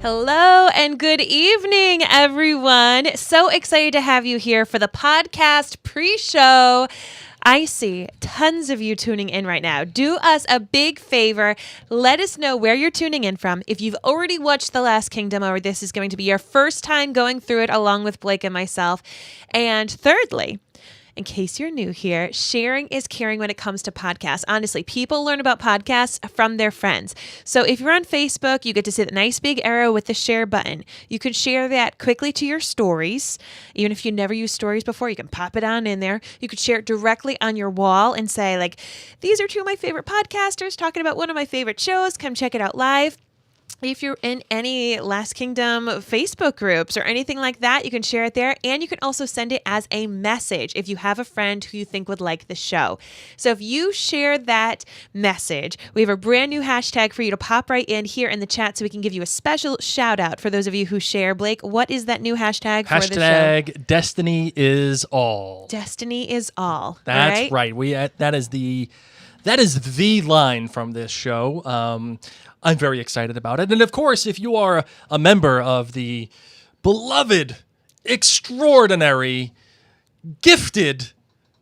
Hello and good evening, everyone. So excited to have you here for the podcast pre-show. I see tons of you tuning in right now. Do us a big favor. Let us know where you're tuning in from. If you've already watched The Last Kingdom, or this is going to be your first time going through it along with Blake and myself. And thirdly, in case you're new here, sharing is caring when it comes to podcasts. Honestly, people learn about podcasts from their friends. So if you're on Facebook, you get to see the nice big arrow with the share button. You can share that quickly to your stories. Even if you never used stories before, you can pop it on in there. You could share it directly on your wall and say, like, these are two of my favorite podcasters talking about one of my favorite shows. Come check it out live. If you're in any Last Kingdom Facebook groups or anything like that, you can share it there. And you can also send it as a message if you have a friend who you think would like the show. So if you share that message, we have a brand new hashtag for you to pop right in here in the chat so we can give you a special shout out for those of you who share. Blake, what is that new hashtag for the show? Hashtag Destiny is all. Destiny is all. That's right. That is the line from this show. I'm very excited about it. And of course, if you are a member of the beloved, extraordinary, gifted,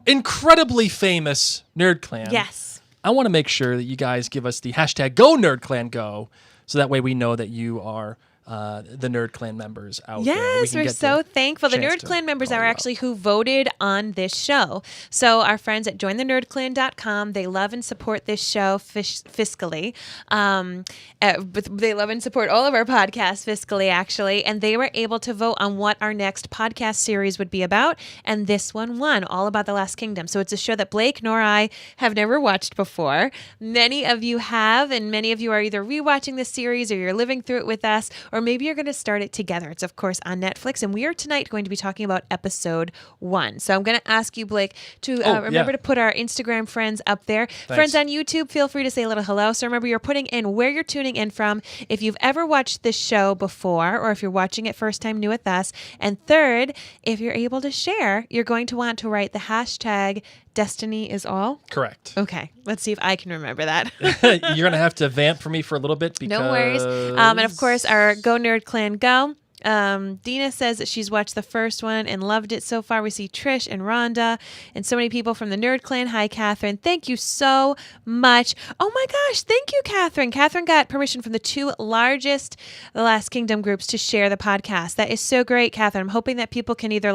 incredibly famous Nerd Clan, yes, I want to make sure that you guys give us the hashtag #GoNerdClanGo, so that way we know that you are the Nerd Clan members out there. Yes, we're so thankful. The Nerd Clan members are actually who voted on this show. So our friends at jointhenerdclan.com, they love and support this show fiscally. But they love and support all of our podcasts fiscally, actually. And they were able to vote on what our next podcast series would be about. And this one won, all about The Last Kingdom. So it's a show that Blake nor I have never watched before. Many of you have, and many of you are either rewatching this series or you're living through it with us, or maybe you're going to start it together. It's, of course, on Netflix, and we are tonight going to be talking about episode 1. So I'm going to ask you, Blake, to remember to put our Instagram friends up there. Thanks. Friends on YouTube, feel free to say a little hello. So remember, you're putting in where you're tuning in from, if you've ever watched this show before, or if you're watching it first time new with us. And third, if you're able to share, you're going to want to write the hashtag Destiny is all? Correct. Okay. Let's see if I can remember that. You're going to have to vamp for me for a little bit because... No worries. And of course, our Go Nerd Clan Go. Dina says that she's watched the first one and loved it so far. We see Trish and Rhonda and so many people from the Nerd Clan. Hi, Catherine. Thank you so much. Oh my gosh. Thank you, Catherine. Catherine got permission from the 2 largest The Last Kingdom groups to share the podcast. That is so great, Catherine. I'm hoping that people can either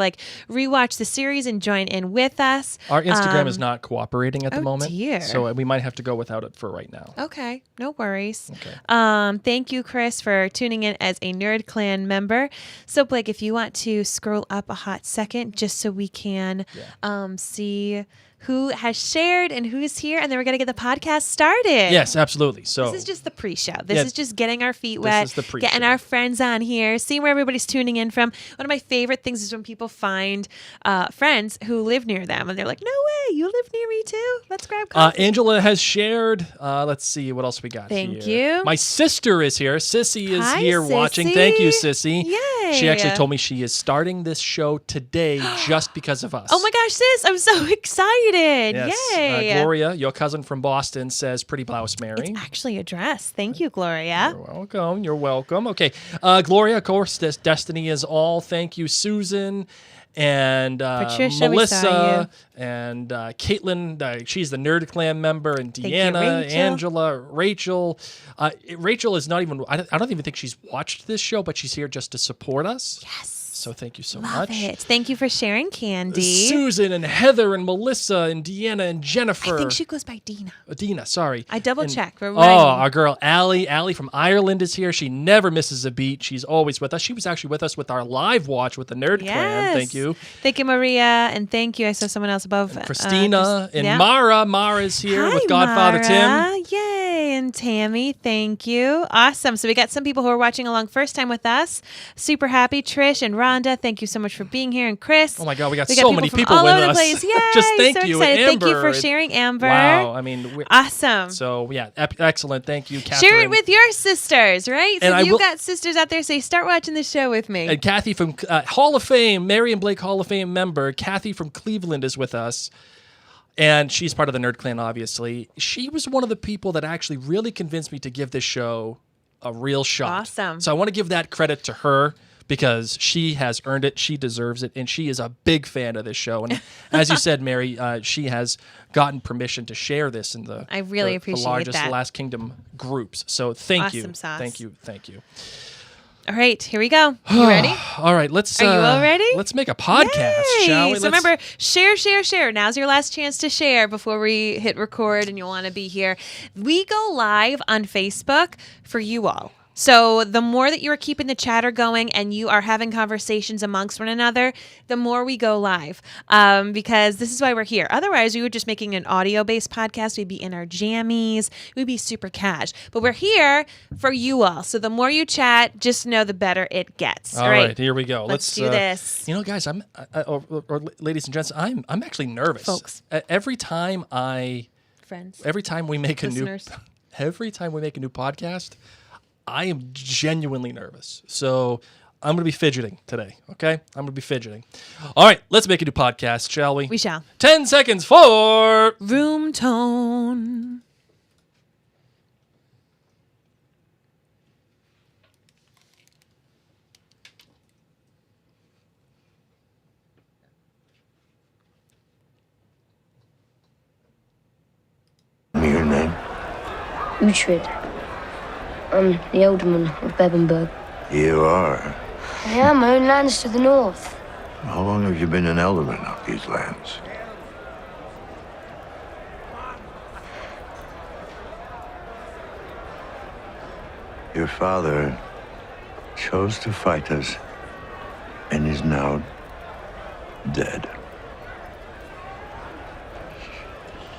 rewatch the series and join in with us. Our Instagram is not cooperating at the moment. Dear. So we might have to go without it for right now. Okay. No worries. Okay. Thank you, Chris, for tuning in as a Nerd Clan member. So, Blake, if you want to scroll up a hot second just so we can see who has shared and who's here, and then we're going to get the podcast started. Yes, absolutely. So this is just the pre-show. This is just getting our feet wet, this is the pre-show. Getting our friends on here, seeing where everybody's tuning in from. One of my favorite things is when people find friends who live near them, and they're like, no way, you live near me too? Let's grab coffee. Angela has shared. Let's see what else we got here. Thank you. My sister is here. Sissy is here Sissy. watching. Thank you, Sissy. Yay. She actually told me she is starting this show today just because of us. Oh my gosh, sis, I'm so excited. Yes. Yay. Gloria, your cousin from Boston, says Pretty Blouse Mary. It's actually a dress. Thank you, Gloria. You're welcome. You're welcome. Okay. Gloria, of course, Destiny is all. Thank you, Susan. And Patricia, Melissa and Caitlin, she's the Nerd Clan member, and Deanna, Rachel. Angela, Rachel. Rachel is not even, I don't even think she's watched this show, but she's here just to support us. Yes. So thank you so Love much. it. Thank you for sharing, Candy. Susan and Heather and Melissa and Deanna and Jennifer. I think she goes by Dina. Dina, sorry. I double-checked. Our girl Allie. Allie from Ireland is here. She never misses a beat. She's always with us. She was actually with us with our live watch with the Nerd Clan. Thank you. Thank you, Maria. And thank you. I saw someone else above. And Christina and Mara. Mara's here with Godfather Mara. Tim. Yay. And Tammy. Thank you. Awesome. So we got some people who are watching along first time with us. Super happy. Trish and Rhonda, thank you so much for being here. And Chris. Oh my God, we got so many people all with over us. The place. Yay. Just thank so you, excited. Amber. Thank you for sharing, Amber. Wow. I mean, awesome. So yeah, excellent. Thank you, Catherine. Share it with your sisters, right? So And if you've got sisters out there, say, start watching the show with me. And Kathy from Hall of Fame, Maryanne Blake Hall of Fame member, Kathy from Cleveland is with us. And she's part of the Nerd Clan, obviously. She was one of the people that actually really convinced me to give this show a real shot. Awesome. So I want to give that credit to her because she has earned it. She deserves it. And she is a big fan of this show. And as you said, Mary, she has gotten permission to share this in the, I really appreciate the largest that. Last Kingdom groups. So thank you. Awesome sauce. Thank you. Thank you. All right, here we go. You ready? All right, let's. Are you all ready? Let's make a podcast, Yay! shall we? So remember, share. Now's your last chance to share before we hit record and you'll want to be here. We go live on Facebook for you all. So the more that you are keeping the chatter going and you are having conversations amongst one another, the more we go live, because this is why we're here. Otherwise, we were just making an audio-based podcast. We'd be in our jammies. We'd be super cash. But we're here for you all. So the more you chat, just know the better it gets. All right, here we go. Let's do this. You know, guys, or ladies and gents, I'm actually nervous. Folks. Every time Friends. every time we make Listeners. every time we make a new podcast, I am genuinely nervous. So I'm going to be fidgeting today, okay? I'm going to be fidgeting. All right, let's make a new podcast, shall we? We shall. 10 seconds for... Room tone. Your name? Uhtred. I'm the alderman of Bebenberg. You are. I am. My own land's to the north. How long have you been an alderman of these lands? Your father chose to fight us and is now dead.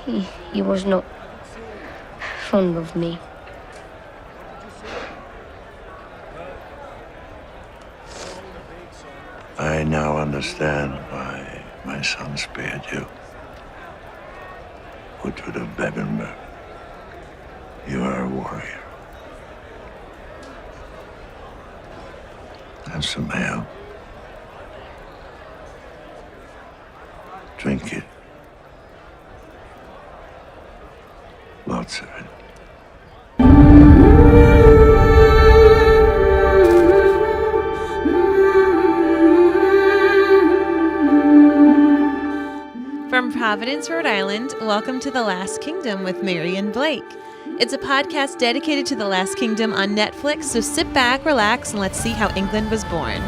He was not fond of me. I now understand why my son spared you. Uhtred of Bebenberg. You are a warrior. Have some ale. Drink it. Lots of it. From Providence, Rhode Island, welcome to The Last Kingdom with Maryanne Blake. It's a podcast dedicated to The Last Kingdom on Netflix, so sit back, relax, and let's see how England was born.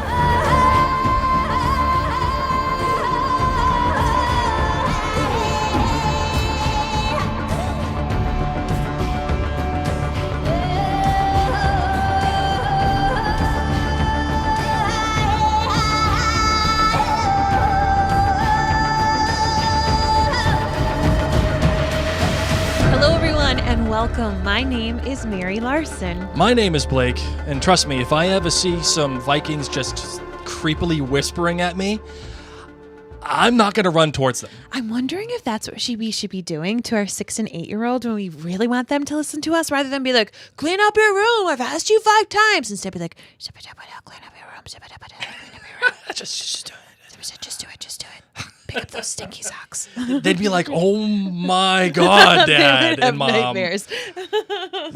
Welcome. My name is Mary Larson. My name is Blake, and trust me, if I ever see some Vikings just creepily whispering at me, I'm not going to run towards them. I'm wondering if that's what we should be doing to our 6 and 8-year-old when we really want them to listen to us, rather than be like, clean up your room, I've asked you 5 times. Instead be like, clean up your room, clean up your room. Just do it. Just do it. Pick up those stinky socks. They'd be like, oh my God, Dad They would have and Mom. nightmares.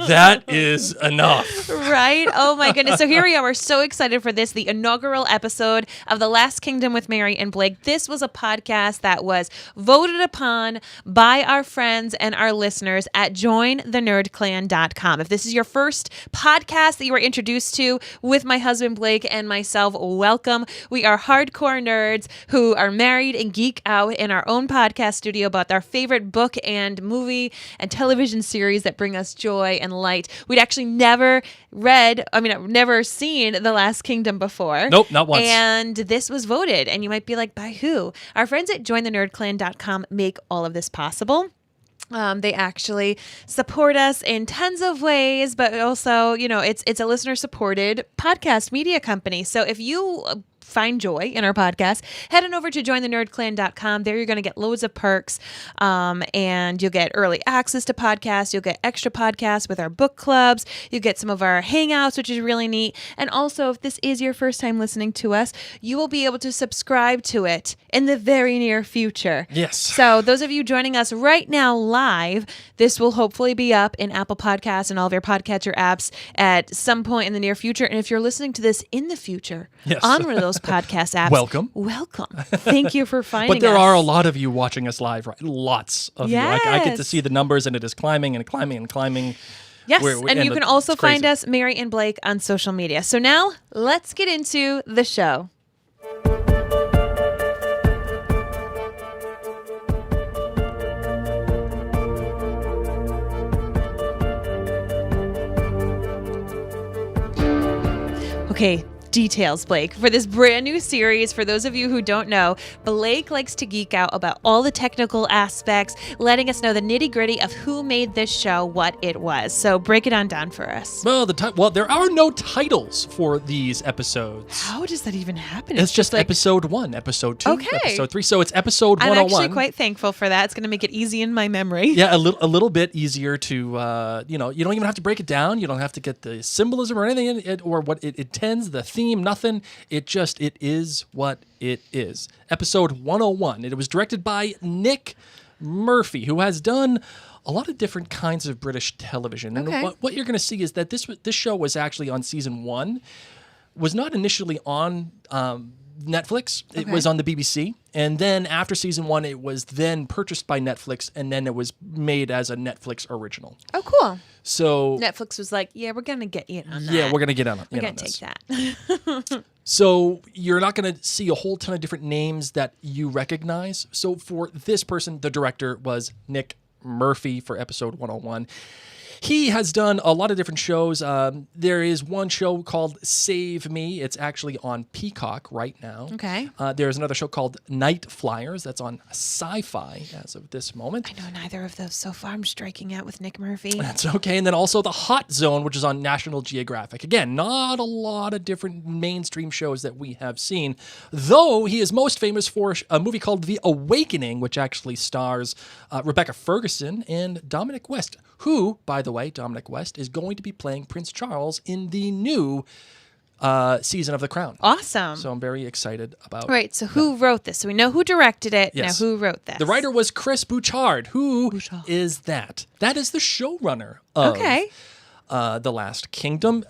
That is enough. Right? Oh my goodness. So here we are. We're so excited for this, the inaugural episode of The Last Kingdom with Mary and Blake. This was a podcast that was voted upon by our friends and our listeners at jointhenerdclan.com. If this is your first podcast that you were introduced to with my husband Blake and myself, welcome. We are hardcore nerds who are married and geek out in our own podcast studio about our favorite book and movie and television series that bring us joy and light. We'd actually never seen The Last Kingdom before. Nope, not once. And this was voted. And you might be like, by who? Our friends at jointhenerdclan.com make all of this possible. They actually support us in tons of ways, but also, it's a listener-supported podcast media company. So if you find joy in our podcast, head on over to jointhenerdclan.com. There you're going to get loads of perks, and you'll get early access to podcasts. You'll get extra podcasts with our book clubs. You'll get some of our hangouts, which is really neat. And also, if this is your first time listening to us, you will be able to subscribe to it in the very near future. Yes. So those of you joining us right now live, this will hopefully be up in Apple Podcasts and all of your podcatcher apps at some point in the near future. And if you're listening to this in the future on one of those podcast apps, welcome. Thank you for finding us. But there are a lot of you watching us live, right? Lots of you. I get to Yes. see the numbers, and it is climbing and climbing and climbing. Yes, and you can also it's crazy. find us, Mary and Blake, on social media. So now let's get into the show. Okay, details, Blake. For this brand new series, for those of you who don't know, Blake likes to geek out about all the technical aspects, letting us know the nitty-gritty of who made this show what it was. So break it on down for us. Well, there are no titles for these episodes. How does that even happen? It's just like, episode 1, episode 2, Okay. episode 3. So it's episode I'm 101. actually quite thankful for that. It's going to make it easy in my memory. Yeah, a little bit easier to, you don't even have to break it down. You don't have to get the symbolism or anything in it, or what it intends, the theme, nothing. It is what it is. Episode 101. It was directed by Nick Murphy, who has done a lot of different kinds of British television. And Okay. what you're going to see is that this show was actually on season 1, was not initially on Netflix. It was on the BBC. And then after season 1, it was then purchased by Netflix, and then it was made as a Netflix original. Oh, cool. So Netflix was like, yeah, we're going to get in on that. yeah, we're going to get on We're in going on to this. take that. So you're not going to see a whole ton of different names that you recognize. So for this person, the director was Nick Murphy for episode 101. He has done a lot of different shows. There is one show called Save Me. It's actually on Peacock right now. Okay. There's another show called Night Flyers. That's on Sci-Fi as of this moment. I know neither of those so far. I'm striking out with Nick Murphy. That's okay. And then also The Hot Zone, which is on National Geographic. Again, not a lot of different mainstream shows that we have seen, though he is most famous for a movie called The Awakening, which actually stars Rebecca Ferguson and Dominic West, who, by the way, Dominic West is going to be playing Prince Charles in the new season of The Crown. Awesome. So I'm very excited about Right, so who wrote this? So we know who directed it. Yes. Now who wrote this? The writer was Chris Bouchard. Who is that? That is the showrunner of The Last Kingdom.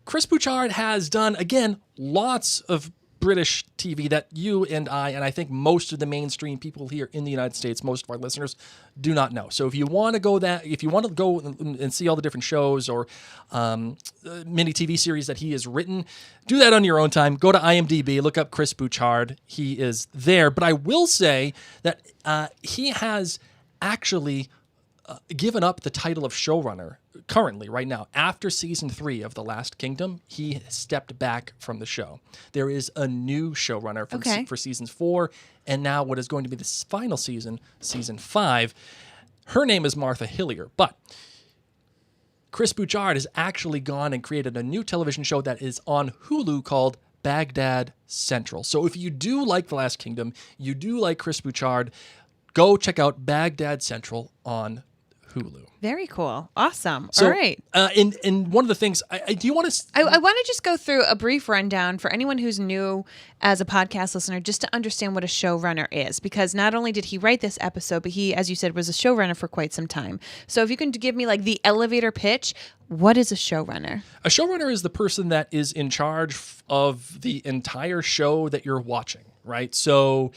Chris Bouchard has done, again, lots of British TV that you and I think most of the mainstream people here in the United States, most of our listeners, do not know. So if you want to go and see all the different shows or mini TV series that he has written, do that on your own time. Go to IMDb, look up Chris Bouchard. He is there. But I will say that he has actually given up the title of showrunner currently, right now. After season 3 of The Last Kingdom, he stepped back from the show. There is a new showrunner for seasons 4, and now what is going to be this final season, season 5. Her name is Martha Hillier, but Chris Bouchard has actually gone and created a new television show that is on Hulu called Baghdad Central. So if you do like The Last Kingdom, you do like Chris Bouchard, go check out Baghdad Central on Hulu. Very cool. Awesome. So, All right. And one of the things, do you want to... I want to just go through a brief rundown for anyone who's new as a podcast listener, just to understand what a showrunner is, because not only did he write this episode, but he, as you said, was a showrunner for quite some time. So if you can give me like the elevator pitch, what is a showrunner? A showrunner is the person that is in charge of the entire show that you're watching, right? So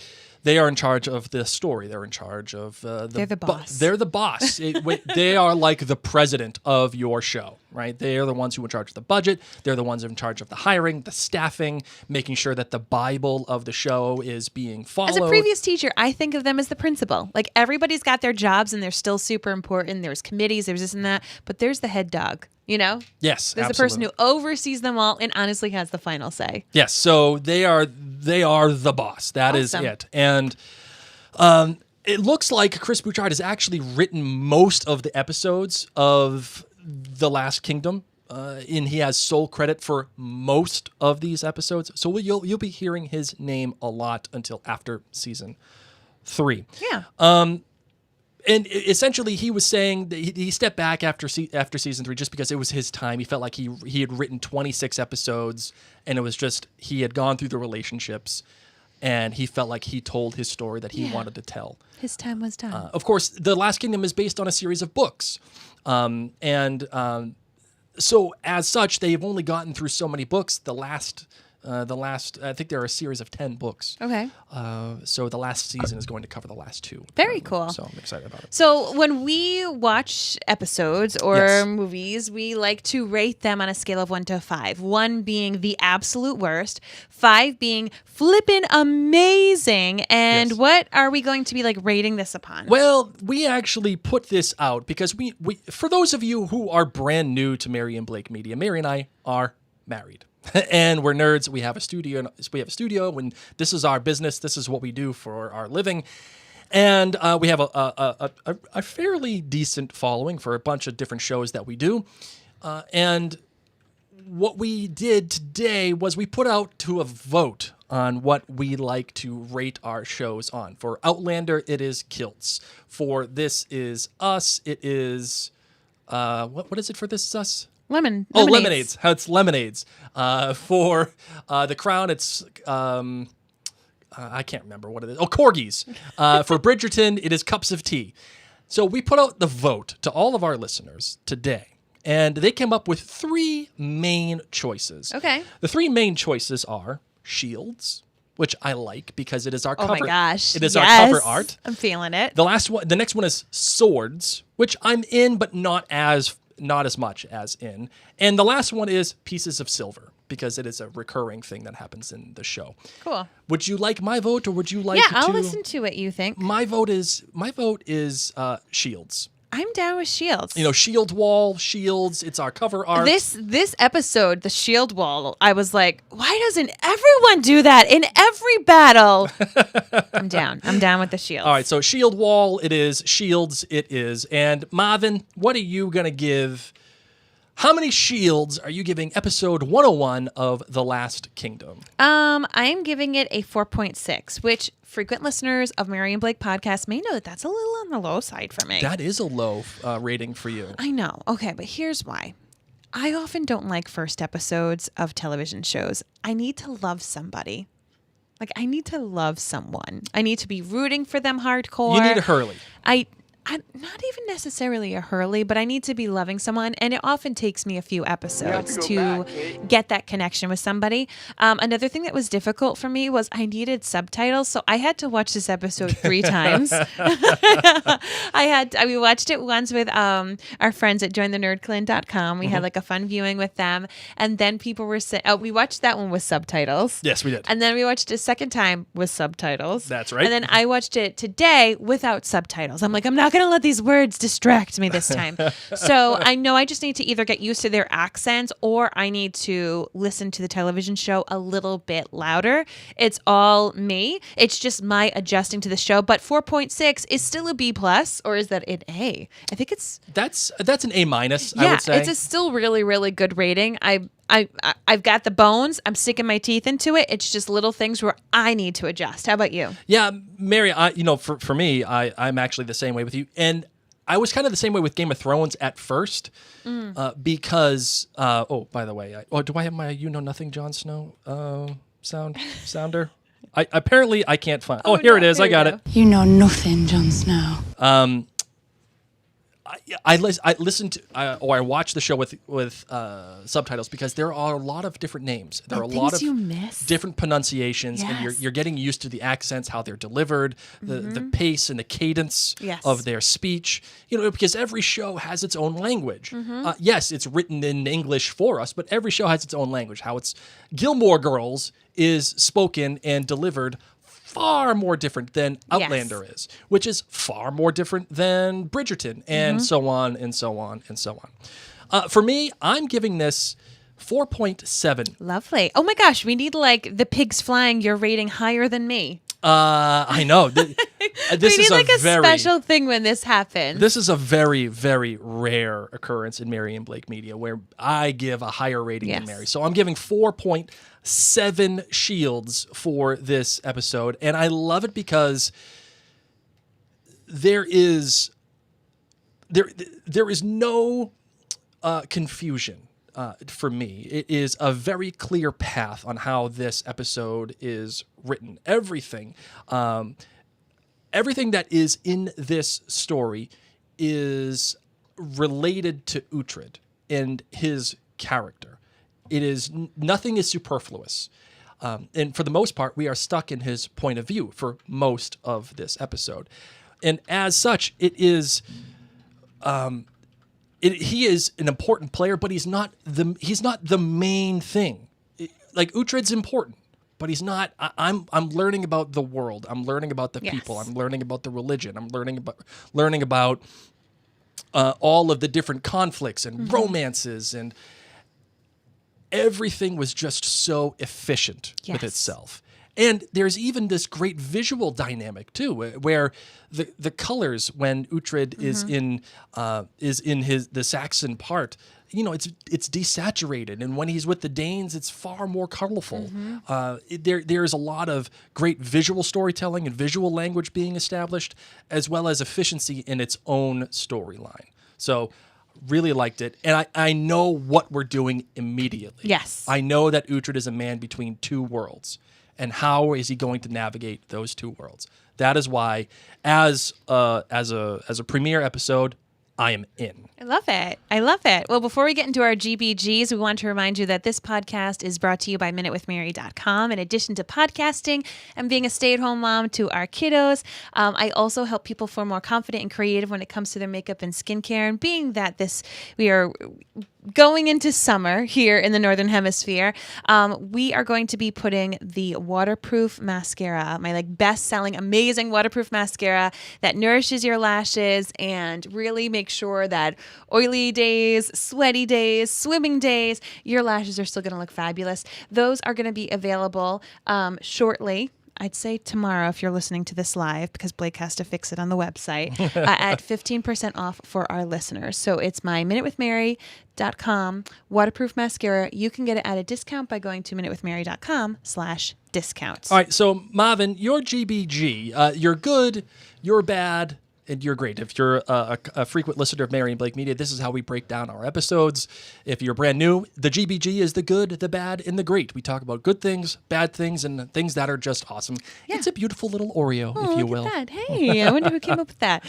they are in charge of the story. They're in charge of They're the boss. They're the boss. They are like the president of your show, right? They are the ones who are in charge of the budget. They're the ones in charge of the hiring, the staffing, making sure that the Bible of the show is being followed. As a previous teacher, I think of them as the principal. Like everybody's got their jobs and they're still super important. There's committees, there's this and that, but there's the head dog, you know? Yes, There's absolutely. the person who oversees them all and honestly has the final say. Yes, so they are the boss. That is Awesome. it. And it looks like Chris Bouchard has actually written most of the episodes of The Last Kingdom. and he has sole credit for most of these episodes. So you'll be hearing his name a lot until after season 3. Yeah. And essentially, he was saying that he stepped back after season 3 just because it was his time. He felt like he had written 26 episodes, and it was just he had gone through the relationships, and he felt like he told his story that he wanted to tell. His time was done. Of course, The Last Kingdom is based on a series of books, so as such, they've only gotten through so many books. The last, I think there are a series of 10 books. Okay. So the last season is going to cover the last 2. Very cool. So I'm excited about it. So when we watch episodes or Yes. movies, we like to rate them on a scale of 1 to 5. 1 being the absolute worst, 5 being flippin' amazing. And Yes. what are we going to be like rating this upon? Well, we actually put this out because we for those of you who are brand new to Maryanne Blake Media, Mary and I are married. And we're nerds. We have a studio. And this is our business. This is what we do for our living. And we have a fairly decent following for a bunch of different shows that we do. And what we did today was we put out to a vote on what we like to rate our shows on. For Outlander, it is Kilts. For This Is Us, it is what is it for This Is Us? Lemonades. Oh, lemonades. How it's lemonades. For The Crown, it's I can't remember what it is. Oh, corgis. For Bridgerton, it is cups of tea. So we put out the vote to all of our listeners today, and they came up with 3 main choices. Okay. The 3 main choices are Shields, which I like because it is our Oh cover. my gosh. It is Yes. our cover art. I'm feeling it. The next one is Swords, which I'm in, but not as much as in. And the last one is Pieces of Silver, because it is a recurring thing that happens in the show. Cool. Would you like my vote, or would you like Yeah, to? I'll listen to what you think. My vote is Shields. I'm down with Shields. Shield wall, Shields. It's our cover art. This episode, the shield wall, I was like, why doesn't everyone do that in every battle? I'm down. I'm down with the shields. All right, so Shield wall, it is. Shields, it is. And Marvin, what are you gonna give? How many shields are you giving episode 101 of The Last Kingdom? I am giving it a 4.6, which frequent listeners of Maryanne Blake podcast may know that that's a little on the low side for me. That is a low rating for you. I know. Okay, but here's why. I often don't like first episodes of television shows. I need to love somebody. Like, I need to love someone. I need to be rooting for them hardcore. You need a Hurley. I'm not even necessarily a Hurley, but I need to be loving someone, and it often takes me a few episodes to get that connection with somebody. Another thing that was difficult for me was I needed subtitles, so I had to watch this episode 3 times. We watched it once with our friends at jointhenerdclan.com. We had like a fun viewing with them, and then people were saying, we watched that one with subtitles. Yes, we did. And then we watched it a second time with subtitles. That's right. And then I watched it today without subtitles. I'm like, I'm not going to let these words distract me this time. So I know I just need to either get used to their accents, or I need to listen to the television show a little bit louder. It's all me. It's just my adjusting to the show. But 4.6 is still a B+, or is that an A? I think it's... That's an A-, I Yeah, would say. it's a still really, really good rating. I've got the bones. I'm sticking my teeth into it. It's just little things where I need to adjust. How about you? Yeah, Mary, for me, I'm actually the same way with you. And I was kind of the same way with Game of Thrones at first because, by the way, do I have my You Know Nothing Jon Snow sounder? I can't find. Oh, here it is. I got it. You know nothing, Jon Snow. I listened to I watched the show with subtitles because there are a lot of different names. There are a lot of different pronunciations, and you're getting used to the accents, how they're delivered, the pace and the cadence of their speech. Because every show has its own language. Yes, it's written in English for us, but every show has its own language. How it's Gilmore Girls is spoken and delivered far more different than Outlander is, which is far more different than Bridgerton, and so on and so on and so on. For me, I'm giving this 4.7. Lovely. Oh my gosh, we need like the pigs flying. You're rating higher than me. I know. this we is need like a very special thing when this happens. This is a very, very rare occurrence in Maryanne Blake Media where I give a higher rating than Yes. Mary. So I'm giving 4.7 shields for this episode. And I love it because there is no confusion for me. It is a very clear path on how this episode is written. Everything that is in this story is related to Uhtred and his character. Nothing is superfluous. And for the most part, we are stuck in his point of view for most of this episode. And as such, it is... he is an important player, but he's not the main thing. Like Uhtred's important, but he's not. I'm learning about the world. I'm learning about the people. I'm learning about the religion. I'm learning about all of the different conflicts and romances, and everything was just so efficient with itself. And there's even this great visual dynamic too, where the colors when Uhtred is in the Saxon part, it's desaturated, and when he's with the Danes, it's far more colorful. There's a lot of great visual storytelling and visual language being established, as well as efficiency in its own storyline. So. Really liked it, and I know what we're doing immediately. Yes, I know that Uhtred is a man between two worlds. And how is he going to navigate those two worlds? That is why, as a premiere episode, I am in. I love it. I love it. Well, before we get into our GBGs, we want to remind you that this podcast is brought to you by MinuteWithMary.com. In addition to podcasting and being a stay-at-home mom to our kiddos, I also help people feel more confident and creative when it comes to their makeup and skincare. And being that we are going into summer here in the Northern Hemisphere, we are going to be putting the waterproof mascara, my best-selling, amazing waterproof mascara that nourishes your lashes and really makes sure that oily days, sweaty days, swimming days, your lashes are still going to look fabulous. Those are going to be available shortly. I'd say tomorrow if you're listening to this live, because Blake has to fix it on the website, at 15% off for our listeners. So it's my MinuteWithMary.com waterproof mascara. You can get it at a discount by going to MinuteWithMary.com/discounts. All right, so Marvin, your GBG, you're good, you're bad, and you're great. If you're a frequent listener of Maryanne Blake Media, this is how we break down our episodes. If you're brand new, the GBG is the good, the bad, and the great. We talk about good things, bad things, and things that are just awesome. Yeah. It's a beautiful little Oreo, if you will. Look at that. Hey, I wonder who came up with that.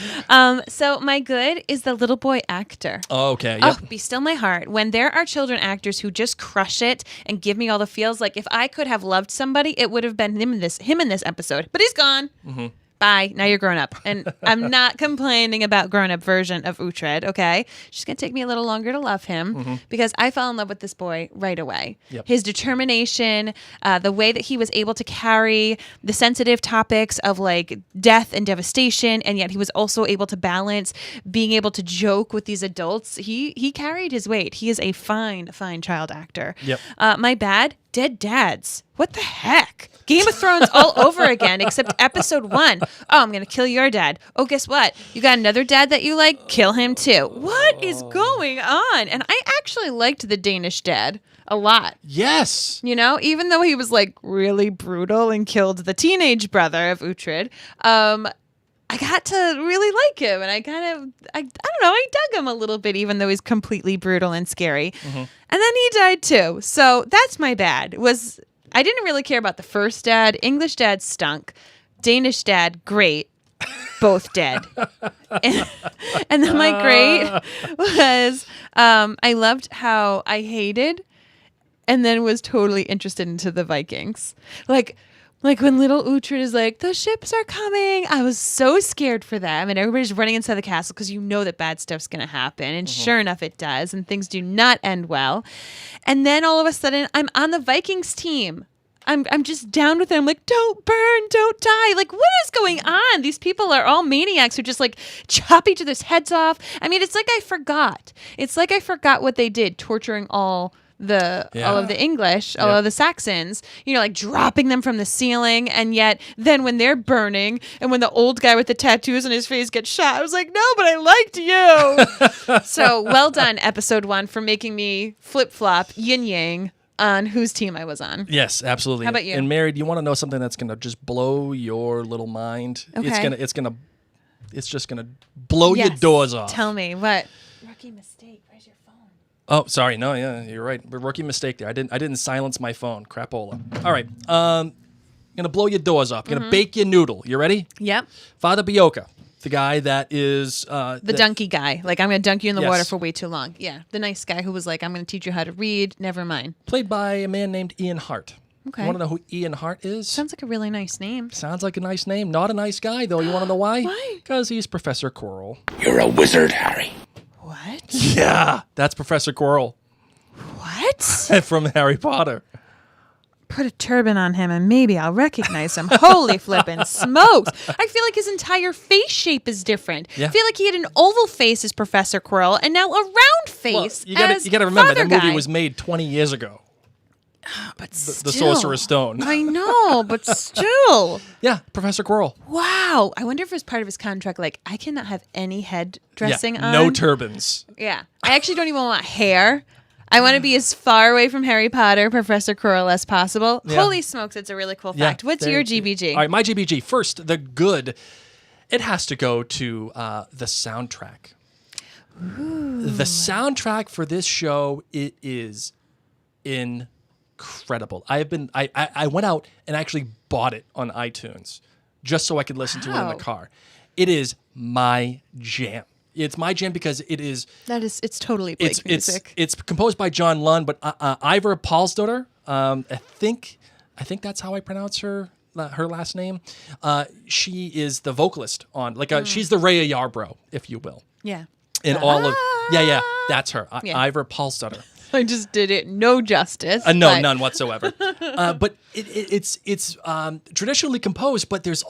So my good is the little boy actor. Oh, okay. Yep. Oh, be still my heart. When there are children actors who just crush it and give me all the feels, like if I could have loved somebody, it would have been him in this episode. But he's gone. Mm-hmm. Bye. Now you're grown up. And I'm not complaining about grown-up version of Uhtred, okay? It's just going to take me a little longer to love him because I fell in love with this boy right away. Yep. His determination, the way that he was able to carry the sensitive topics of death and devastation, and yet he was also able to balance being able to joke with these adults. He carried his weight. He is a fine, fine child actor. Yep. My bad, dead dads. What the heck? Game of Thrones all over again, except episode 1. Oh, I'm going to kill your dad. Oh, guess what? You got another dad that you like? Kill him too. What is going on? And I actually liked the Danish dad a lot. Yes. Even though he was really brutal and killed the teenage brother of Uhtred, I got to really like him. And I don't know, I dug him a little bit, even though he's completely brutal and scary. Mm-hmm. And then he died too. So that's my bad. I didn't really care about the first dad. English dad stunk. Danish dad, great. Both dead. And then my great was I loved how I hated and then was totally interested into the Vikings. Like when little Uhtred is like, the ships are coming. I was so scared for them. And everybody's running inside the castle because you know that bad stuff's going to happen. And sure enough, it does. And things do not end well. And then all of a sudden, I'm on the Vikings team. I'm just down with it. I'm like, don't burn, don't die. What is going on? These people are all maniacs who just chop each other's heads off. I mean, it's like I forgot. It's like I forgot what they did, torturing all all of the English, all of the Saxons, like dropping them from the ceiling. And yet then when they're burning and when the old guy with the tattoos on his face gets shot, I was like, no, but I liked you. So well done, episode 1, for making me flip-flop yin-yang on whose team I was on. Yes, absolutely. How about you? And Mary, do you want to know something that's going to just blow your little mind? Okay. It's just going to blow your doors off. Tell me what. Rookie mistake. Where's your phone? Oh, sorry. No, yeah, you're right. Rookie mistake there. I didn't silence my phone. Crapola. All right. Gonna blow your doors off. Gonna bake your noodle. You ready? Yep. Father Bioka, the guy that is the donkey guy. Like, I'm gonna dunk you in the Yes. water for way too long. Yeah. The nice guy who was like, I'm gonna teach you how to read. Never mind. played by a man named Ian Hart. Okay. You want to know who Ian Hart is? Sounds like a really nice name. Sounds like a nice name. Not a nice guy, though. You want to know why? Why? Because he's Professor Quirrell. You're a wizard, Harry. What? Yeah, that's Professor Quirrell What? from Harry Potter. Put a turban on him and maybe I'll recognize him. Holy flippin' smokes. I feel like his entire face shape is different. Yeah. I feel like he had an oval face as Professor Quirrell and now a round face You as got to remember, Father that movie Guy. was made 20 years ago. But The still. Sorcerer's Stone. I know, but still. Yeah, Professor Quirrell. Wow. I wonder if it was part of his contract, like, I cannot have any head dressing Yeah, on. no turbans. Yeah. I actually don't even want hair. I want to be as far away from Harry Potter, Professor Quirrell as possible. Yeah. Holy smokes, it's a really cool Yeah, fact. What's there- your GBG? All right, my GBG. First, the good. It has to go to the soundtrack. The soundtrack for this show, it is incredible. I went out and actually bought it on iTunes just so I could listen to it in the Wow. car. It is my jam. It's my jam because it is. It's totally Blake music. It's composed by John Lund, but Ivor Palsdotter, I think that's how I pronounce her last name. She is the vocalist on, she's the Rhea Yarbrough, if you will. Yeah. In all of that's her. Yeah. Ivor Palsdotter. I just did it no justice. No, but- none whatsoever. But it's traditionally composed, but there's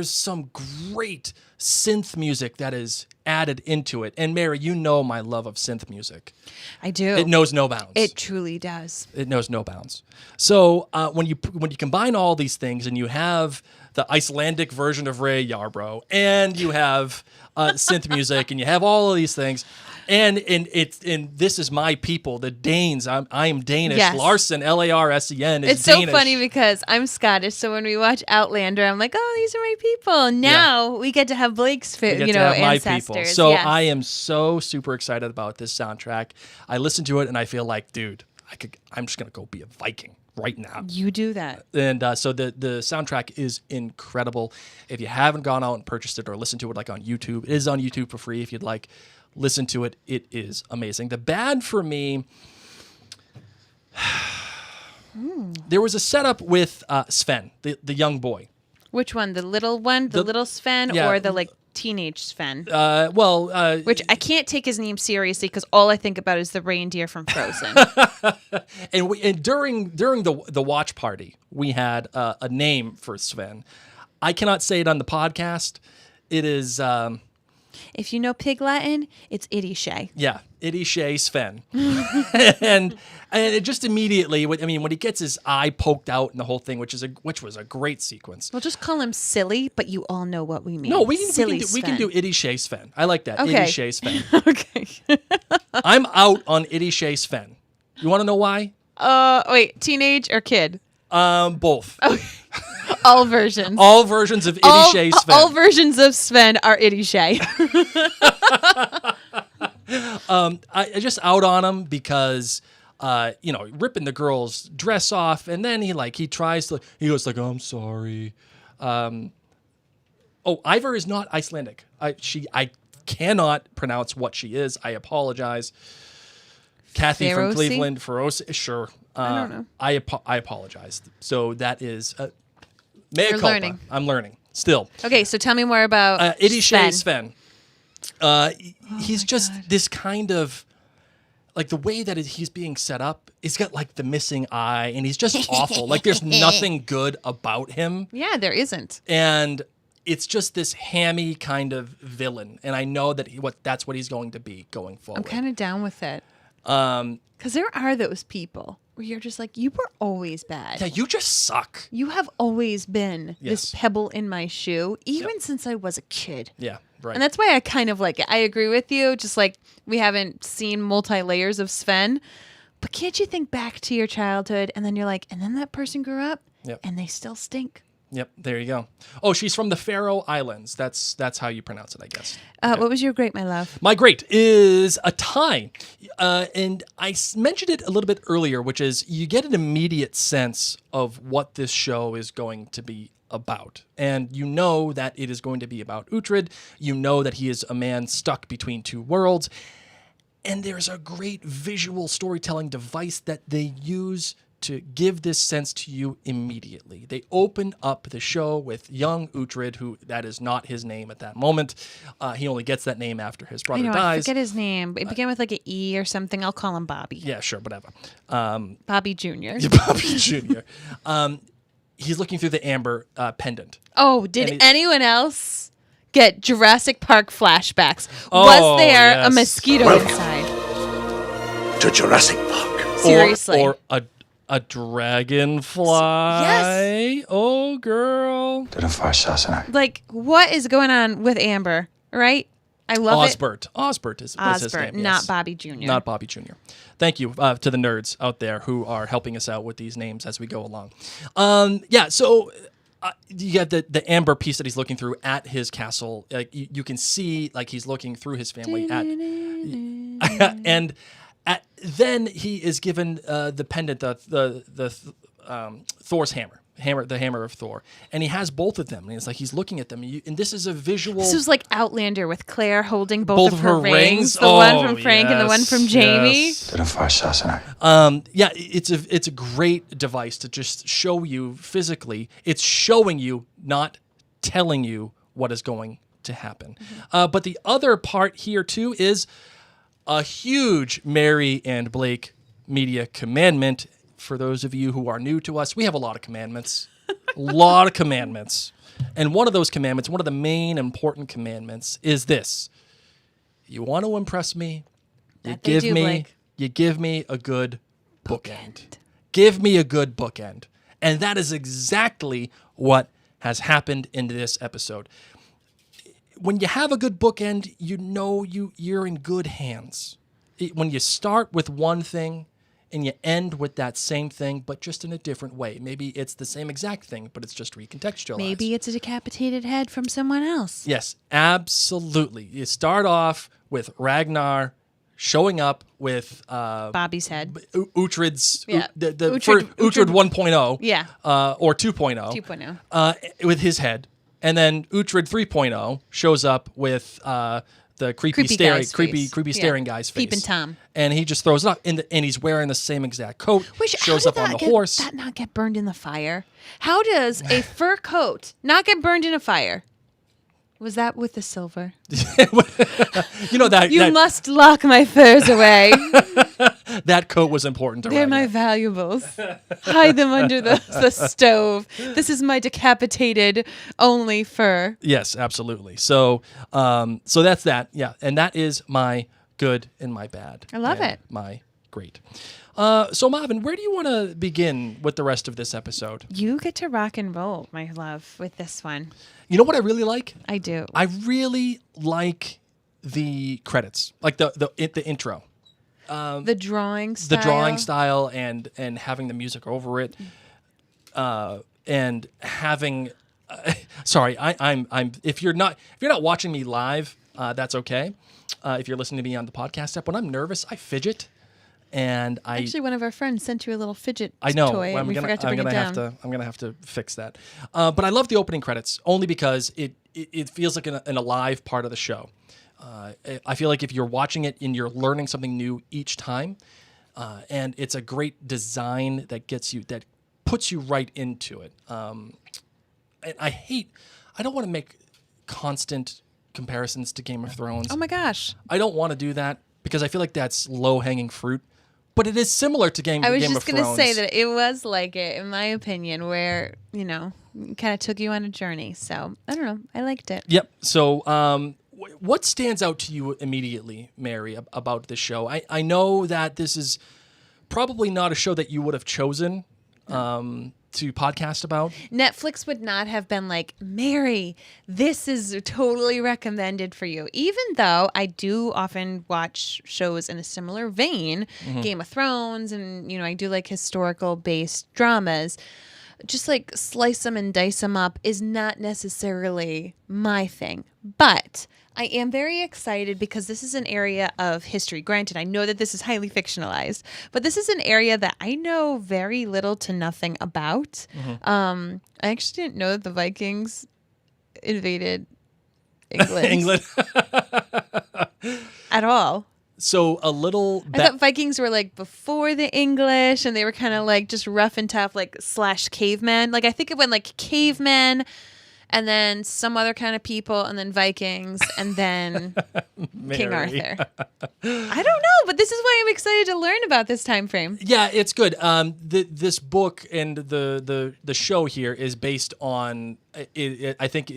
some great synth music that is added into it. And Mary, you know my love of synth music. I do. It knows no bounds. It truly does. It knows no bounds. So when you combine all these things and you have the Icelandic version of Rhea Yarbrough and you have synth music and you have all of these things. And this is my people, the Danes. I am Danish. Yes. Larsen, Larsen, is It's so Danish. funny because I'm Scottish, so when we watch Outlander, I'm like, oh, these are my people. Now we get to have Blake's, You get to have my ancestors. people. So Yes. I am so super excited about this soundtrack. I listen to it and I feel like, dude, I'm just gonna go be a Viking right now. You do that. And so the soundtrack is incredible. If you haven't gone out and purchased it or listened to it on YouTube, it is on YouTube for free if you'd like. Listen to it. It is amazing. The bad for me, there was a setup with Sven, the young boy. Which one? The little one? The little Sven? yeah. Or the teenage Sven? Which I can't take his name seriously because all I think about is the reindeer from Frozen. and during the watch party, we had a name for Sven. I cannot say it on the podcast. It is. If you know Pig Latin, it's Itty Shay. Yeah, Itty Shay Sven. and it just immediately, when he gets his eye poked out and the whole thing, which was a great sequence. We'll just call him Silly, but you all know what we mean. No, we Silly can do Itty Shay Sven. I like that. Okay. Itty Shay Sven. Okay. I'm out on Itty Shay Sven. You want to know why? Wait, teenage or kid? Both. All versions. All versions of Itty Shay Sven. All versions of Sven are Itty Shay. I just out on him because, ripping the girl's dress off, and then he goes like, oh, I'm sorry. Ivor is not Icelandic. I cannot pronounce what she is. I apologize. Kathy from Feroci? Cleveland, Feroci, sure. I don't know. I apologize. So that is mea You're culpa. learning. I'm learning still. Okay, so tell me more about Itty Shay Sven. Sven. He's just this kind of, the way that he's being set up, he's got the missing eye and he's just awful. There's nothing good about him. Yeah, there isn't. And it's just this hammy kind of villain. And I know that that's what he's going to be going forward. I'm kind of down with it. Because there are those people where you're just like, you were always bad. Yeah, you just suck. You have always been this Yes. pebble in my shoe, even since I was a kid. Yeah, right. And that's why I kind of like it. I agree with you. Just like we haven't seen multi-layers of Sven. But can't you think back to your childhood and then you're like, and then that person grew up Yep. and they still stink. Yep, there you go. Oh, she's from the Faroe Islands. That's how you pronounce it, I guess. What was your great, my love? My great is a tie. And I mentioned it a little bit earlier, which is you get an immediate sense of what this show is going to be about. And you know that it is going to be about Uhtred. You know that he is a man stuck between two worlds. And there's a great visual storytelling device that they use to give this sense to you immediately. They open up the show with young Uhtred, who that is not his name at that moment. He only gets that name after his brother I dies. forget his name. It began with like an E or something. I'll call him Bobby. Yeah, sure, whatever. Bobby Jr. Bobby Jr. He's looking through the amber pendant. Oh, did And anyone else get Jurassic Park flashbacks? Oh, Was there a yes. mosquito Welcome. inside? To Jurassic Park. Seriously. Or a dragonfly. Yes. Oh, girl. Like, what is going on with Amber, right? I love it. Osbert was his Osbert, name. not yes. Bobby Jr. Not Bobby Jr. Thank you to the nerds out there who are helping us out with these names as we go along. So you got the amber piece that he's looking through at his castle. Like you can see, like he's looking through his family and then he is given the pendant, the Thor's hammer, the hammer of Thor, and he has both of them. And it's like he's looking at them, and this is a visual. This was like Outlander with Claire holding both of her rings. The Oh, one from Frank and the one from Jamie. yes. It's a great device to just show you physically. It's showing you, not telling you what is going to happen. But the other part here too is a huge Mary and Blake media commandment. For those of you who are new to us, we have a lot of commandments. And one of those commandments, one of the main important commandments is this. You want to impress me? You give me a good bookend. Give me a good bookend. And that is exactly what has happened in this episode. When you have a good bookend, you know you're in good hands. When you start with one thing and you end with that same thing, but just in a different way. Maybe it's the same exact thing, but it's just recontextualized. Maybe it's a decapitated head from someone else. Yes, absolutely. You start off with Ragnar showing up with Bobby's head. Uhtred's Yeah. Uhtred 1.0. Yeah. Or 2.0. 2.0. With his head. And then Uhtred 3.0 shows up with the creepy guy's face. staring guy's face. Peeping Tom. And he just throws it up, and he's wearing the same exact coat. Shows up on the horse. That not get burned in the fire? How does a fur coat not get burned in a fire? Was that with the silver? You know that You must lock my furs away. that coat was important to They're Ragnar. my valuables. Hide them under the stove. This is my decapitated only fur. Yes, absolutely. So that's that. Yeah, and that is my good and my bad. I love and it. My great. So Marvin, where do you want to begin with the rest of this episode? You get to rock and roll, my love, with this one. You know what I really like? I do. I really like the credits, like the intro. The drawing style. The drawing style and having the music over it, and having. Sorry, I'm. If you're not watching me live, that's okay. If you're listening to me on the podcast app, when I'm nervous, I fidget, and Actually, one of our friends sent you a little fidget I know. toy, and we forgot to bring it down. I'm gonna have to fix that. But I love the opening credits only because it feels like an alive part of the show. I feel like if you're watching it and you're learning something new each time, and it's a great design that puts you right into it. And I don't want to make constant comparisons to Game of Thrones. Oh my gosh. I don't want to do that because I feel like that's low-hanging fruit. But it is similar to Game of Thrones. I was just going to say that it was like it, in my opinion, where, kind of took you on a journey. So, I don't know. I liked it. Yep. So what stands out to you immediately, Mary, about this show? I know that this is probably not a show that you would have chosen to podcast about. Netflix would not have been like, Mary, this is totally recommended for you. Even though I do often watch shows in a similar vein, Game of Thrones, and, I do like historical based dramas. Just like slice them and dice them up is not necessarily my thing. But I am very excited because this is an area of history. Granted, I know that this is highly fictionalized, but this is an area that I know very little to nothing about. I actually didn't know that the Vikings invaded England. England. At all. So a little... I thought Vikings were like before the English, and they were kind of like just rough and tough, like / cavemen. Like I think it went like cavemen, and then some other kind of people, and then Vikings, and then King Arthur. I don't know, but this is why I'm excited to learn about this time frame. Yeah, it's good. This book and the show here is based on I think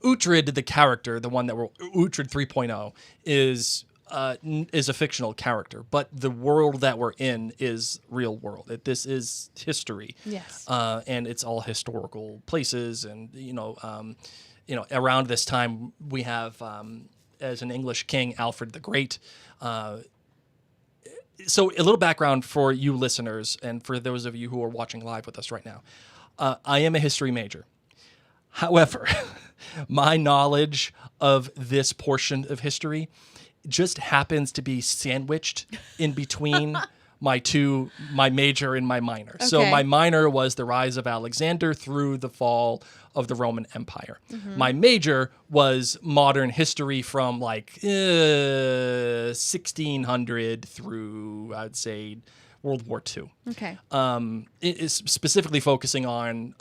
Uhtred, the character, the one that we're Uhtred 3.0 is a fictional character, but the world that we're in is real world. This is history. Yes. And it's all historical places, and around this time we have as an English king Alfred the Great. So a little background for you listeners, and for those of you who are watching live with us right now. I am a history major. However, my knowledge of this portion of history just happens to be sandwiched in between my major and my minor. Okay. So my minor was the rise of Alexander through the fall of the Roman Empire. My major was modern history from like 1600 through, I'd say, World War II. Okay. It is specifically focusing on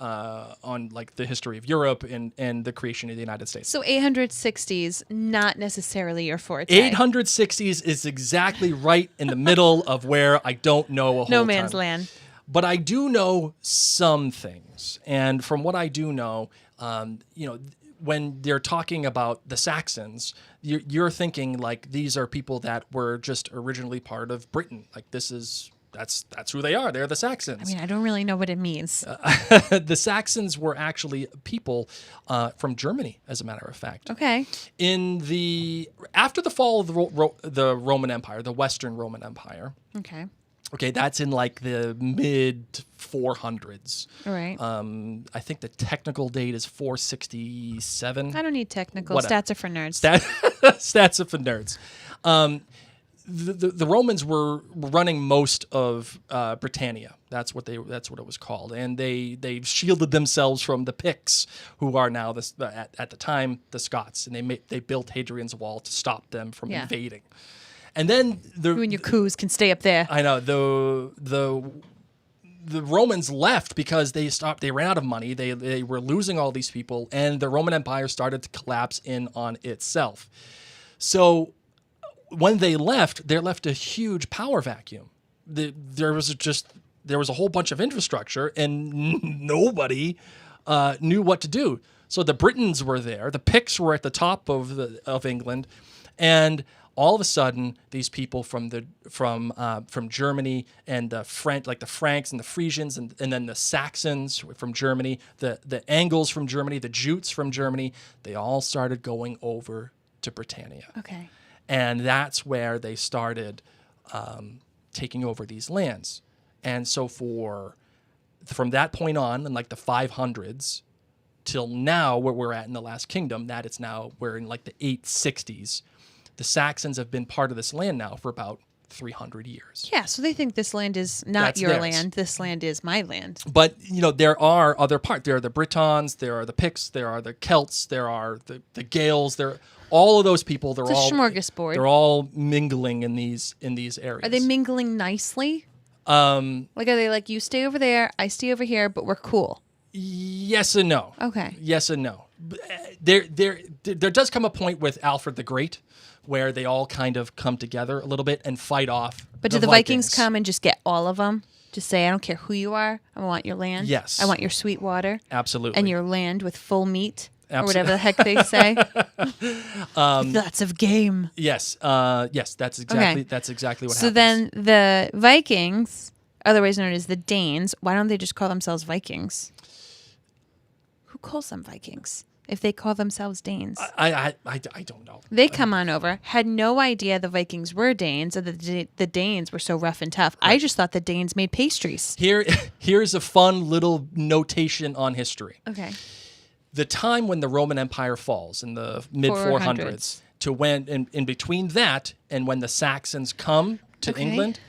like the history of Europe and the creation of the United States. So 860s, not necessarily your forte. 860s is exactly right in the middle of where I don't know a whole No man's ton. land. But I do know some things, and from what I do know, when they're talking about the Saxons, you're thinking like these are people that were just originally part of Britain. Like that's who they are. They're the Saxons. I mean, I don't really know what it means. The Saxons were actually people from Germany, as a matter of fact. Okay. After the fall of the Roman Empire, the Western Roman Empire. Okay. Okay, that's in like the mid 400s. All right. I think the technical date is 467. I don't need technical. Whatever. Stats are for nerds. Stats are for nerds. The Romans were running most of Britannia. That's what it was called, and they shielded themselves from the Picts, who are now at the time the Scots, and they built Hadrian's Wall to stop them from invading. And then you and your coups can stay up there. I know the Romans left because they ran out of money. They were losing all these people, and the Roman Empire started to collapse in on itself. So when they left a huge power vacuum. There was a whole bunch of infrastructure, and nobody knew what to do. So the Britons were there, the Picts were at the top of England, and all of a sudden, these people from Germany and the Franks and the Frisians and then the Saxons from Germany, the Angles from Germany, the Jutes from Germany, they all started going over to Britannia. Okay. And that's where they started taking over these lands. And so from that point on, in like the 500s, till now, where we're at in the Last Kingdom, we're in like the 860s. The Saxons have been part of this land now for about 300 years. Yeah, so they think this land is not That's your theirs. land. This land is my land. But, there are other parts. There are the Britons, there are the Picts, there are the Celts, there are the Gaels, all of those people. It's a smorgasbord. They're all mingling in these areas. Are they mingling nicely? Are they like, you stay over there, I stay over here, but we're cool? Yes and no. Okay. Yes and no. There does come a point with Alfred the Great where they all kind of come together a little bit and fight off. But do the Vikings come and just get all of them? Just say, I don't care who you are, I want your land. Yes. I want your sweet water. Absolutely. And your land with full meat. or whatever the heck they say. Lots of game. Yes, yes, that's exactly what So happens. then the Vikings, otherwise known as the Danes, why don't they just call themselves Vikings? Who calls them Vikings if they call themselves Danes? I don't know. They come on over, had no idea the Vikings were Danes, or that the Danes were so rough and tough. I just thought the Danes made pastries. Here's a fun little notation on history. Okay. The time when the Roman Empire falls in the mid 400s to when in between that and when the Saxons come to England,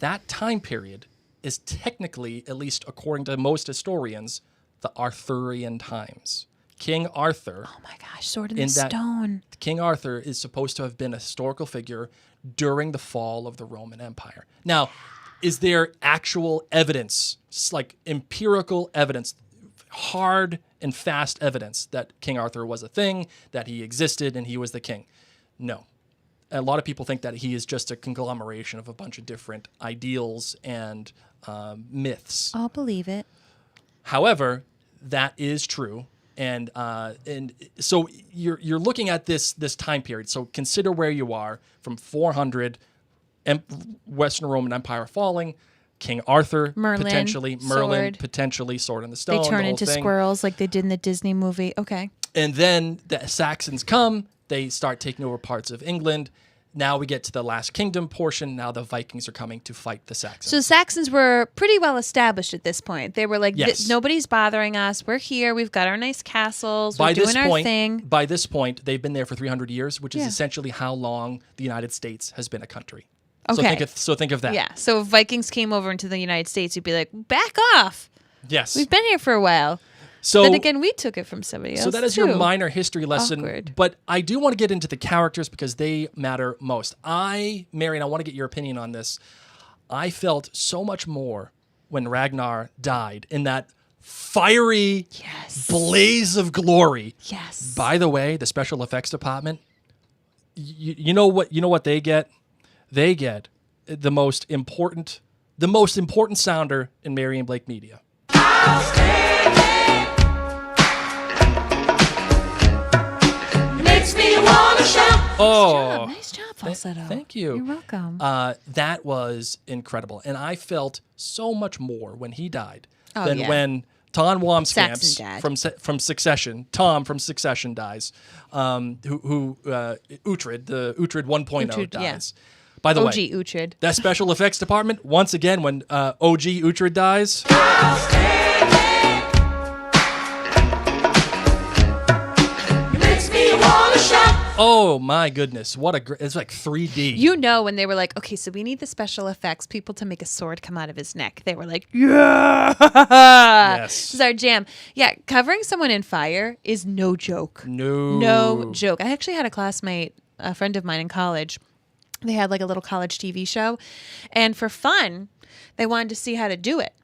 that time period is technically, at least according to most historians, the Arthurian times. King Arthur. Oh my gosh, Sword in the Stone. King Arthur is supposed to have been a historical figure during the fall of the Roman Empire. Now, is there actual evidence, like empirical evidence, hard and fast evidence that King Arthur was a thing, that he existed and he was the king? No. A lot of people think that he is just a conglomeration of a bunch of different ideals and myths. I'll believe it. However, that is true. And so you're looking at this time period. So consider where you are from 400, Western Roman Empire falling, King Arthur potentially, Merlin potentially, Sword in the Stone. They turn into squirrels like they did in the Disney movie. Okay. And then the Saxons come. They start taking over parts of England. Now we get to the Last Kingdom portion. Now the Vikings are coming to fight the Saxons. So Saxons were pretty well established at this point. They were like, Yes. Nobody's bothering us. We're here. We've got our nice castles. We're doing our thing. By this point, they've been there for 300 years, which is essentially how long the United States has been a country. Okay. So think of that. Yeah. So if Vikings came over into the United States, you'd be like, back off. Yes. We've been here for a while. So then again, we took it from somebody else. So that is too. your minor history lesson. Awkward. But I do want to get into the characters because they matter most. Maryanne, I want to get your opinion on this. I felt so much more when Ragnar died in that fiery blaze of glory. Yes. By the way, the special effects department, you know what they get? They get the most important sounder in Maryanne Blake Media. Oh, nice job, falsetto. Thank you. You're welcome. That was incredible, and I felt so much more when he died Oh, than yeah. when Tom Saxon Wamskamps dad. from Succession, Tom from Succession dies, who Uhtred, the Uhtred 1.0 Uhtred, yeah. dies. By the OG way, Uhtred. that special effects department, once again, when OG Uhtred dies. Oh my goodness! What a great! It's like 3D. You know, when they were like, okay, so we need the special effects people to make a sword come out of his neck. They were like, yeah, Yes. this is our jam. Yeah, covering someone in fire is no joke. No joke. I actually had a classmate, a friend of mine in college. They had like a little college TV show, and for fun, they wanted to see how to do it.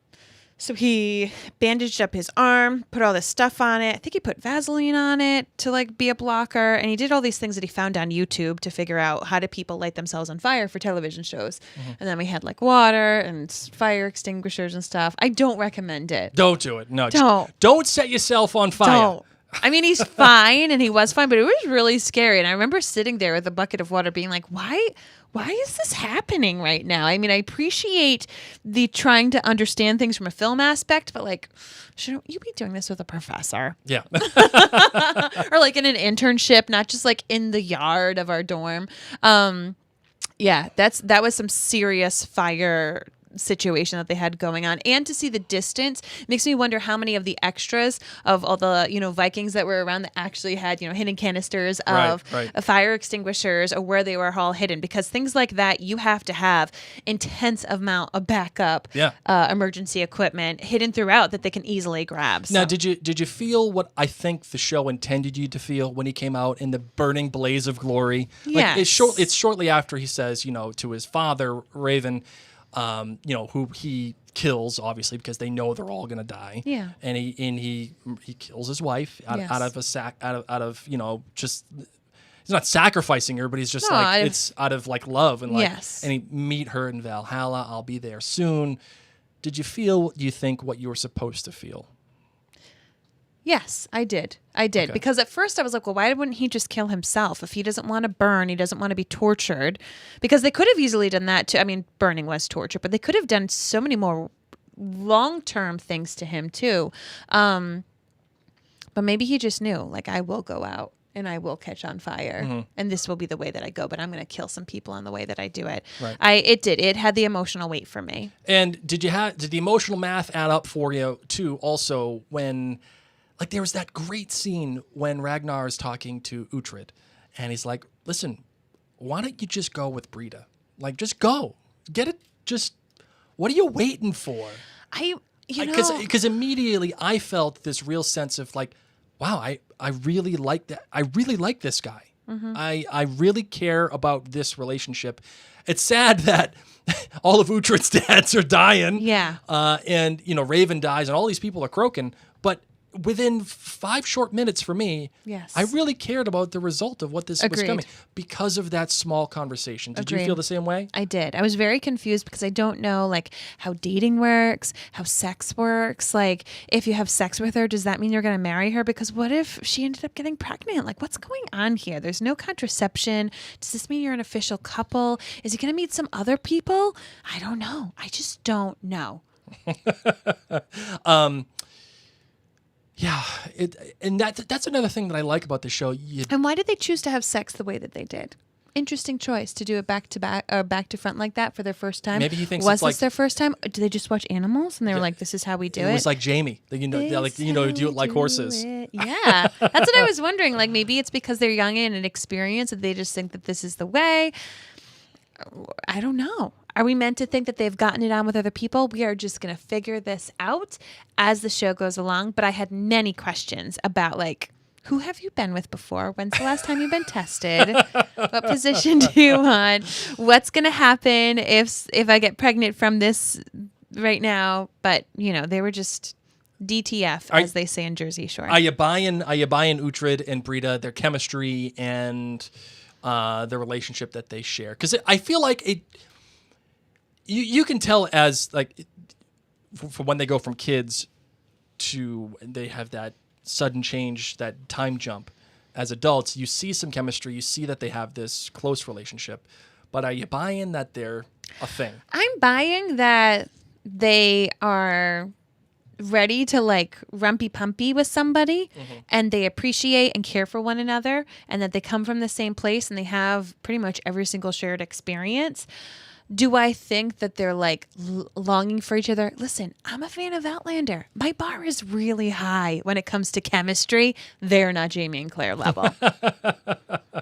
So he bandaged up his arm, put all this stuff on it. I think he put Vaseline on it to like be a blocker. And he did all these things that he found on YouTube to figure out how do people light themselves on fire for television shows. Mm-hmm. And then we had like water and fire extinguishers and stuff. I don't recommend it. Don't do it. No. Don't set yourself on fire. Don't. I mean, he's fine and he was fine, but it was really scary. And I remember sitting there with a bucket of water being like, why is this happening right now? I mean, I appreciate the trying to understand things from a film aspect, but like, shouldn't you be doing this with a professor? Yeah. Or like in an internship, not just like in the yard of our dorm. Yeah, that was some serious fire situation that they had going on, and to see the distance makes me wonder how many of the extras of all the Vikings that were around that actually had hidden canisters of fire extinguishers, or where they were all hidden, because things like that you have to have intense amount of backup emergency equipment hidden throughout that they can easily grab. Now, did you feel what I think the show intended you to feel when he came out in the burning blaze of glory? Yes. Like it's shortly after he says, to his father Raven, who he kills, obviously, because they know they're all gonna die. Yeah. And he kills his wife out of just, he's not sacrificing her, but he's just it's out of like love and like, and he meet her in Valhalla. I'll be there soon. Did you feel? Do you think what you were supposed to feel? Yes, I did. Because at first I was like, well, why wouldn't he just kill himself? If he doesn't want to burn, he doesn't want to be tortured. Because they could have easily done that too. I mean, burning was torture, but they could have done so many more long-term things to him too. But maybe he just knew, like, I will go out and I will catch on fire, and this will be the way that I go, but I'm going to kill some people on the way that I do it. Right. It had the emotional weight for me. And did the emotional math add up for you too? Also, when like there was that great scene when Ragnar is talking to Uhtred, and he's like, "Listen, why don't you just go with Brita? Like, just go, get it. Just what are you waiting for?" Because immediately I felt this real sense of like, wow, I really like that. I really like this guy. I really care about this relationship. It's sad that all of Uhtred's dads are dying. Yeah. And, Raven dies and all these people are croaking. But within 5 short minutes for me, yes, I really cared about the result of what this was Agreed. coming because of that small conversation. Did Agreed. you feel the same way? I did. I was very confused because I don't know like how dating works, how sex works. Like if you have sex with her, does that mean you're going to marry her? Because what if she ended up getting pregnant? Like what's going on here? There's no contraception. Does this mean you're an official couple? Is he going to meet some other people? I don't know. I just don't know. Yeah, that's another thing that I like about the show. And why did they choose to have sex the way that they did? Interesting choice to do it back to back or back to front like that for their first time. Maybe he thinks was it's this like, their first time? Did they just watch Animals and they were like, "This is how we do it"? It was like Jamie, do it like horses. Yeah, that's what I was wondering. Like maybe it's because they're young and inexperienced that they just think that this is the way. I don't know. Are we meant to think that they've gotten it on with other people? We are just going to figure this out as the show goes along. But I had many questions about like, who have you been with before? When's the last time you've been tested? What position do you want? What's going to happen if I get pregnant from this right now? But, they were just DTF, as they say in Jersey Shore. Are you buying Uhtred and Brita, their chemistry and the relationship that they share? Because I feel like it... You can tell as like for when they go from kids to they have that sudden change, that time jump. As adults, you see some chemistry. You see that they have this close relationship. But are you buying that they're a thing? I'm buying that they are ready to like rumpy pumpy with somebody and they appreciate and care for one another and that they come from the same place and they have pretty much every single shared experience. Do I think that they're like longing for each other? Listen, I'm a fan of Outlander. My bar is really high when it comes to chemistry. They're not Jamie and Claire level.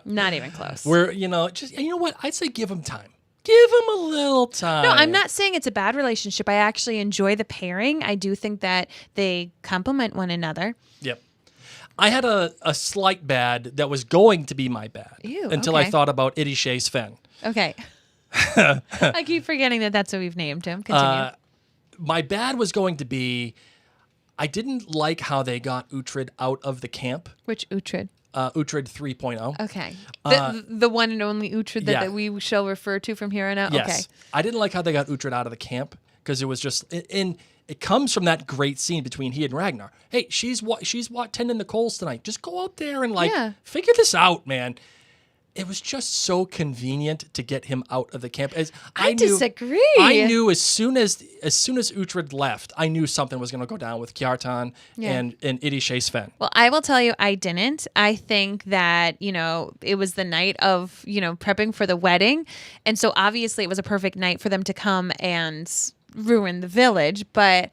Not even close. We're, just, you know what? I'd say give them time. Give them a little time. No, I'm not saying it's a bad relationship. I actually enjoy the pairing. I do think that they complement one another. Yep. I had a slight bad that was going to be my bad until I thought about Itty Shea Sven. Okay. I keep forgetting that that's what we've named him. Continue. My bad was going to be, I didn't like how they got Uhtred out of the camp. Which Uhtred? Uhtred 3.0. Okay. The one and only Uhtred that we shall refer to from here on out? Yes. Okay. I didn't like how they got Uhtred out of the camp because it was just, it comes from that great scene between he and Ragnar. Hey, she's tending the coals tonight. Just go out there and figure this out, man. It was just so convenient to get him out of the camp. I disagree. I knew as soon as Uhtred left, I knew something was going to go down with Kjartan and Itty Shea Sven. Well, I will tell you, I didn't. I think that, it was the night of, prepping for the wedding. And so obviously it was a perfect night for them to come and ruin the village. But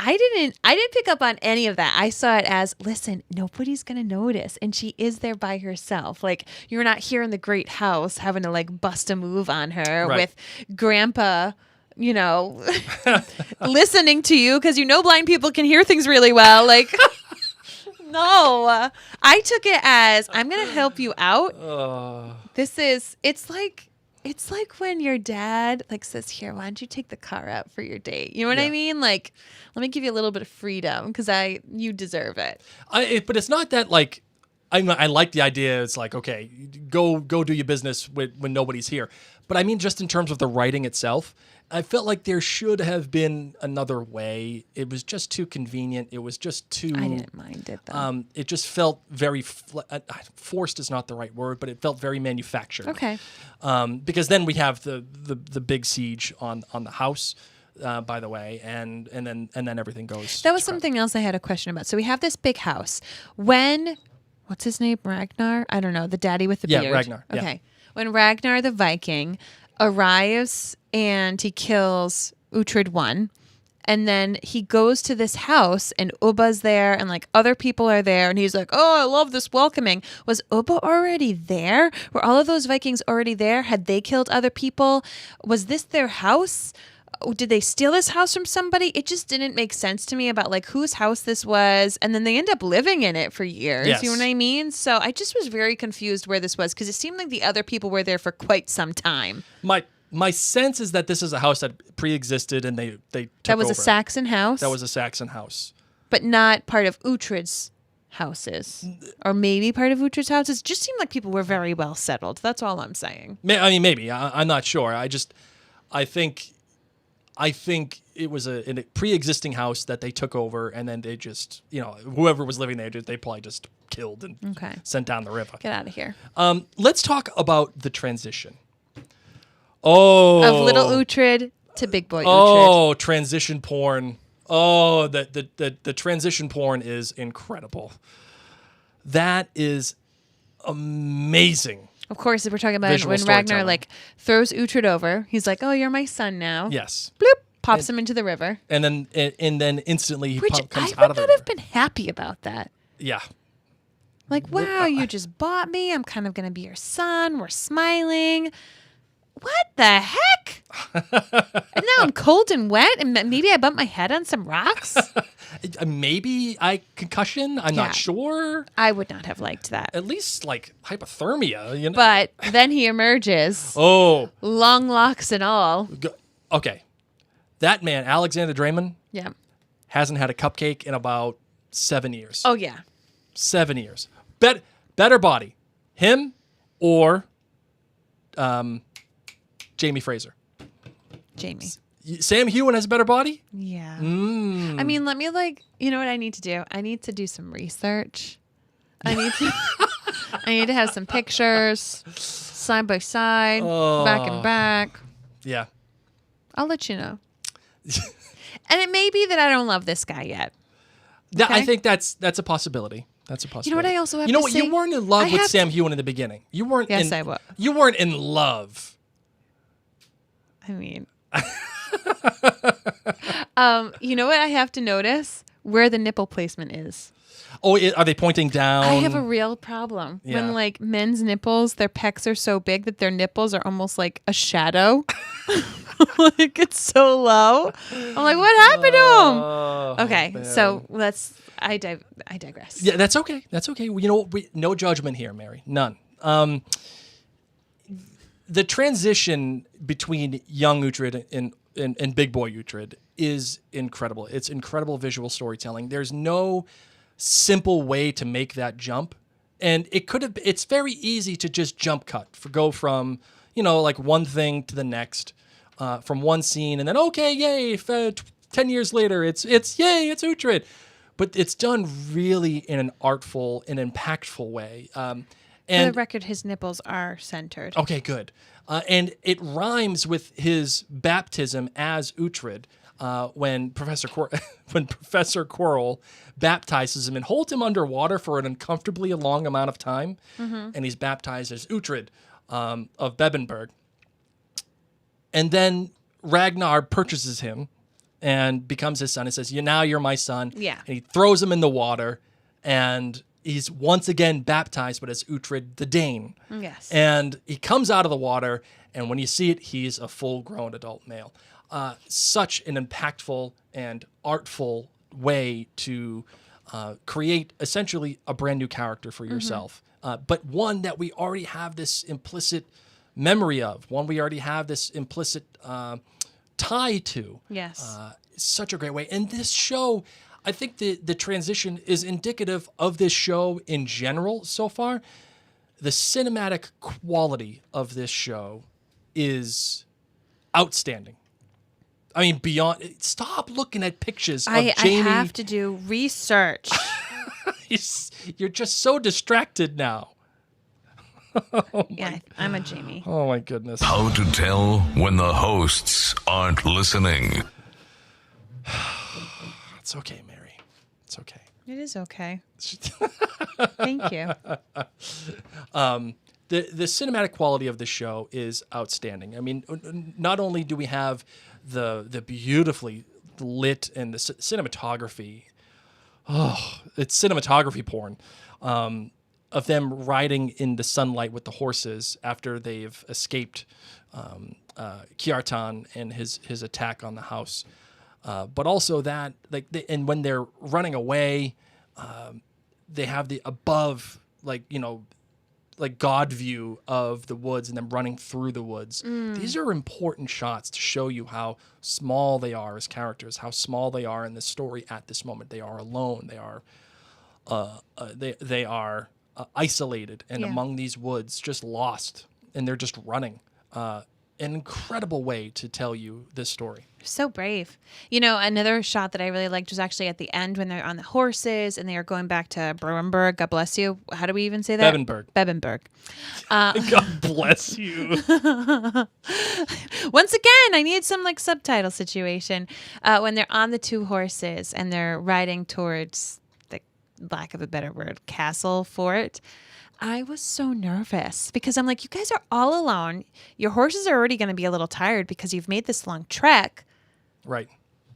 I didn't pick up on any of that. I saw it as, listen, nobody's going to notice. And she is there by herself. Like, you're not here in the great house having to like bust a move on her with grandpa, listening to you because blind people can hear things really well. Like, no, I took it as I'm going to help you out. It's like when your dad like says, here, why don't you take the car out for your date? You know what I mean? Like, let me give you a little bit of freedom because you deserve it. But it's not that like I like the idea. It's like, okay, go do your business when nobody's here. But I mean, just in terms of the writing itself, I felt like there should have been another way. It was just too convenient. It was just too. I didn't mind it though. It just felt very forced is not the right word, but it felt very manufactured. Okay. Because then we have the big siege on the house. By the way, and then everything goes. That was something else I had a question about. So we have this big house. What's his name? Ragnar? I don't know. The daddy with the beard. Yeah, Ragnar. Yeah. Okay. When Ragnar the Viking arrives and he kills Uhtred I, and then he goes to this house and Ubba's there and like other people are there and he's like, oh, I love this welcoming. Was Ubba already there? Were all of those Vikings already there? Had they killed other people? Was this their house? Did they steal this house from somebody? It just didn't make sense to me about like whose house this was. And then they end up living in it for years. Yes. You know what I mean? So I just was very confused where this was because it seemed like the other people were there for quite some time. My sense is that this is a house that pre-existed and they took That was over. a Saxon house? That was a Saxon house. But not part of Uhtred's houses. Or maybe part of Uhtred's houses. It just seemed like people were very well settled. That's all I'm saying. I mean, maybe. I'm not sure. I think it was a pre-existing house that they took over, and then they just, whoever was living there, they probably just killed and sent down the river. Get out of here. Let's talk about the transition. Of little Uhtred to big boy Uhtred. Oh, transition porn. Oh, the transition porn is incredible. That is amazing. Of course, if we're talking about Visual when Ragnar storytelling. like throws Uhtred over, he's like, "Oh, you're my son now." Yes. Bloop, pops him into the river. And then instantly he Which comes I out would of the not river. have been happy about that. Yeah. Like, wow, you just bought me. I'm kind of gonna be your son. We're smiling. What the heck? And now I'm cold and wet, and maybe I bumped my head on some rocks. Maybe concussion. I'm Yeah. not sure. I would not have liked that. At least like hypothermia. But then he emerges, Oh. long locks and all. Okay. That man, Alexander Draymond, Yeah. hasn't had a cupcake in about 7 years. Oh yeah. 7 years. Better body. Him or Jamie Fraser. Jamie. Sam Heughan has a better body? Yeah. I mean, let me you know what I need to do? I need to do some research. I need to have some pictures side by side, back and back. Yeah. I'll let you know. And it may be that I don't love this guy yet. I Okay. think that's a possibility. That's a possibility. You know what I also have You know to what? say? You weren't in love I with have Sam Heughan in the beginning. You weren't Yes, I was. You weren't in love. I mean, you know what I have to notice? Where the nipple placement is. Oh, are they pointing down? I have a real problem Yeah. when like men's nipples, their pecs are so big that their nipples are almost like a shadow. Like it's so low. I'm like, what happened to him? Okay, man. so I digress. Yeah, that's okay. That's okay. You know, no judgment here, Mary. None. The transition between young Uhtred and big boy Uhtred is incredible. It's incredible visual storytelling. There's no simple way to make that jump, and it's very easy to just jump cut, go from like one thing to the next, from one scene, and then okay, yay, 10 years later, it's yay, it's Uhtred. But it's done really in an artful and impactful way. For And the record, his nipples are centered. okay, good. And it rhymes with his baptism as Uhtred when Professor Quirrell baptizes him and holds him underwater for an uncomfortably long amount of time. Mm-hmm. And he's baptized as Uhtred of Bebbanburg. And then Ragnar purchases him and becomes his son and says, now you're my son. Yeah. And he throws him in the water, and he's once again baptized, but as Uhtred the Dane. Yes. And he comes out of the water, and when you see it, he's a full-grown adult male. Such an impactful and artful way to create essentially a brand new character for yourself, but one that we already have this implicit memory of, one we already have this implicit tie to. Yes. Such a great way. And this show, I think the transition is indicative of this show in general so far. The cinematic quality of this show is outstanding. I mean, beyond. Stop looking at pictures of Jamie. I have to do research. You're just so distracted now. I'm a Jamie. Oh my goodness. How to tell when the hosts aren't listening. It's okay, Mary. It's okay. It is okay. Thank you. The cinematic quality of the show is outstanding. I mean, not only do we have the beautifully lit and the cinematography. Oh, it's cinematography porn. Of them riding in the sunlight with the horses after they've escaped Kjartan and his attack on the house. But also that, and when they're running away, they have the above, God view of the woods and them running through the woods. These are important shots to show you how small they are as characters, how small they are in the story at this moment. They are alone. They are isolated and among these woods, just lost, and they're just running. An incredible way to tell you this story. So brave. You know, another shot that I really liked was actually at the end when they're on the horses and they are going back to Brewenberg. God bless you. How do we even say that? Bebenberg. God bless you. Once again, I need some subtitle situation. When they're on the two horses and they're riding towards, the lack of a better word, castle fort. I was so nervous because I'm like, you guys are all alone. Your horses are already going to be a little tired because you've made this long trek. Right.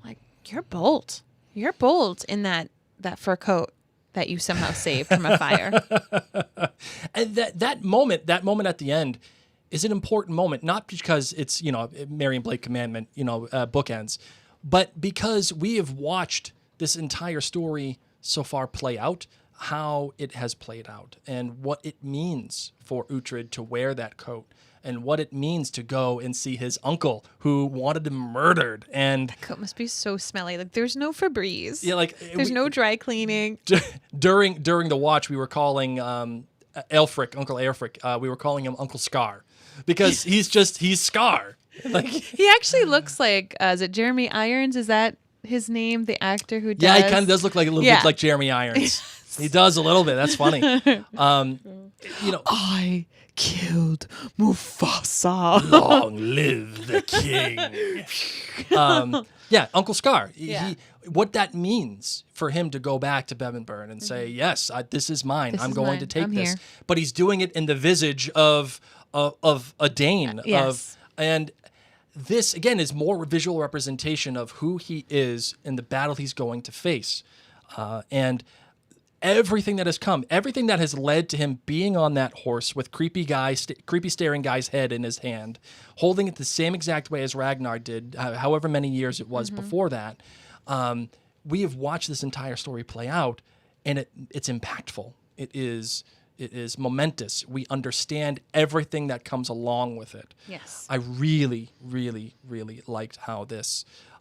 Like, you're bold. You're bold in that fur coat that you somehow saved from a fire. And that moment at the end is an important moment, not because it's, Mary and Blake commandment, bookends, but because we have watched this entire story so far play out, how it has played out and what it means for Uhtred to wear that coat and what it means to go and see his uncle who wanted him murdered. And that coat must be so smelly. There's no Febreze. Yeah, there's no dry cleaning. During the watch, we were calling Uncle Aelfric, we were calling him Uncle Scar because he's Scar. He actually looks like, is it Jeremy Irons? Is that his name? The actor who does? Yeah, he kind of does look like a little bit like Jeremy Irons. He does a little bit. That's funny. I killed Mufasa. Long live the king. Uncle Scar. Yeah. What that means for him to go back to Bebenburn and say, yes, this is mine. I'm going to take this. Here. But he's doing it in the visage of a Dane. Yes. And this, again, is more visual representation of who he is in the battle he's going to face. And everything that has come, everything that has led to him being on that horse with creepy staring guy's head in his hand, holding it the same exact way as Ragnar did, however many years it was before that. We have watched this entire story play out, and it's impactful. It is momentous. We understand everything that comes along with it. Yes. I really, really, really liked how the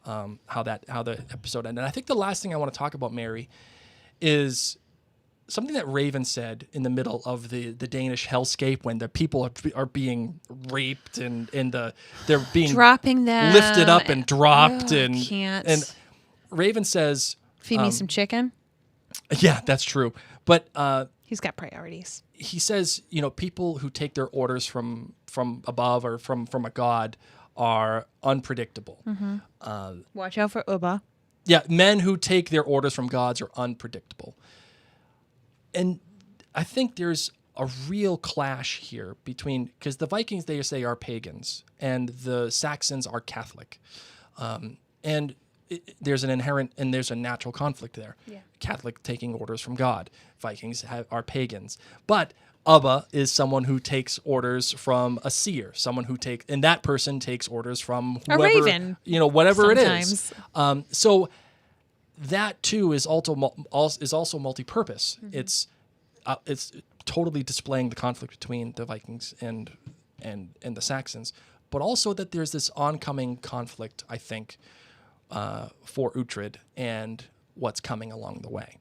episode ended. And I think the last thing I want to talk about, Mary, is something that Raven said in the middle of the Danish hellscape when the people are being raped and they're being dropping them, lifted up and dropped can't. And Raven says, feed me some chicken. Yeah, that's true. But he's got priorities. He says, people who take their orders from above or from a god are unpredictable. Watch out for Ubba. Yeah, men who take their orders from gods are unpredictable. And I think there's a real clash here because the Vikings, they say, are pagans, and the Saxons are Catholic. There's an inherent and there's a natural conflict there. Yeah. Catholic taking orders from God. Vikings are pagans. But Ubba is someone who takes orders from a seer, and that person takes orders from whoever, a raven, whatever sometimes. It is. So that too is also multi-purpose. It's totally displaying the conflict between the Vikings and the Saxons, but also that there's this oncoming conflict, I think, for Uhtred and what's coming along the way.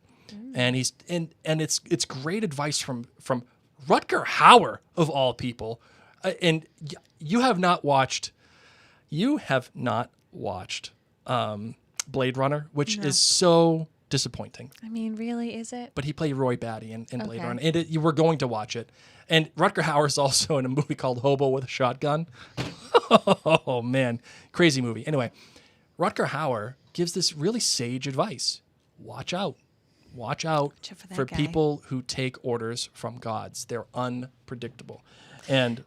And he's and it's great advice from Rutger Hauer of all people. And you have not watched Blade Runner, which is so disappointing. I mean, really, is it? But he played Roy Batty in Blade Okay. Runner. And you were going to watch it. And Rutger Hauer is also in a movie called Hobo with a Shotgun. Oh, man. Crazy movie. Anyway, Rutger Hauer gives this really sage advice. Watch out. Watch out for that for guy. people who take orders from gods. They're unpredictable. And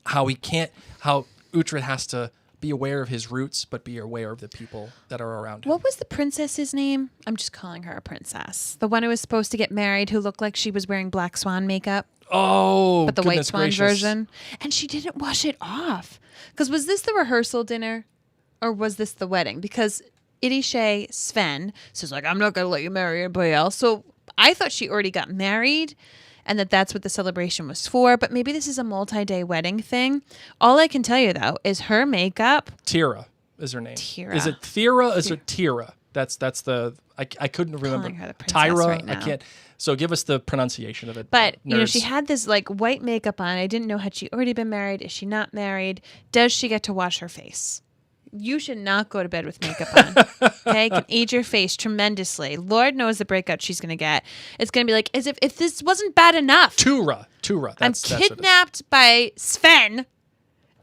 how Uhtred has to be aware of his roots, but be aware of the people that are around him. What was the princess's name? I'm just calling her a princess. The one who was supposed to get married who looked like she was wearing black swan makeup. Oh, But the white goodness swan gracious. version. And she didn't wash it off. Because was this the rehearsal dinner or was this the wedding? Because Idishay Sven says, like, I'm not going to let you marry anybody else. So I thought she already got married and that's what the celebration was for. But maybe this is a multi-day wedding thing. All I can tell you, though, is her makeup. Tira is her name. Tira. Is it Thera? Is it Tira? That's the I couldn't remember. Calling her the princess Tyra. right now. I can't. So give us the pronunciation of it. But, you know, nerds. she had this like white makeup on. I didn't know, had she already been married? Is she not married? Does she get to wash her face? You should not go to bed with makeup on. Okay? It can age your face tremendously. Lord knows the breakout she's going to get. It's going to be like as if this wasn't bad enough. Tura. I'm That's what it is. kidnapped by Sven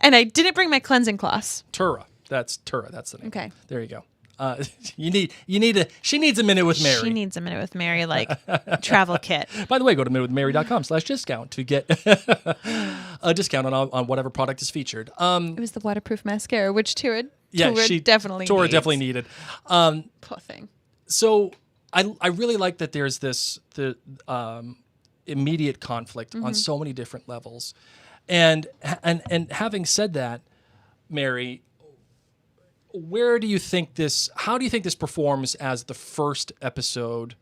and I didn't bring my cleansing cloths. Tura. That's Tura. That's the name. Okay. There you go. She needs a minute with Mary. She needs a minute with Mary, like travel kit. By the way, go to minutewithmary.com/discount to get a discount on whatever product is featured. It was the waterproof mascara, which Tura She definitely Tora needs. definitely needed. Poor thing. So I really like that there's the immediate conflict on so many different levels, and having said that, Mary, how do you think this performs as the first episode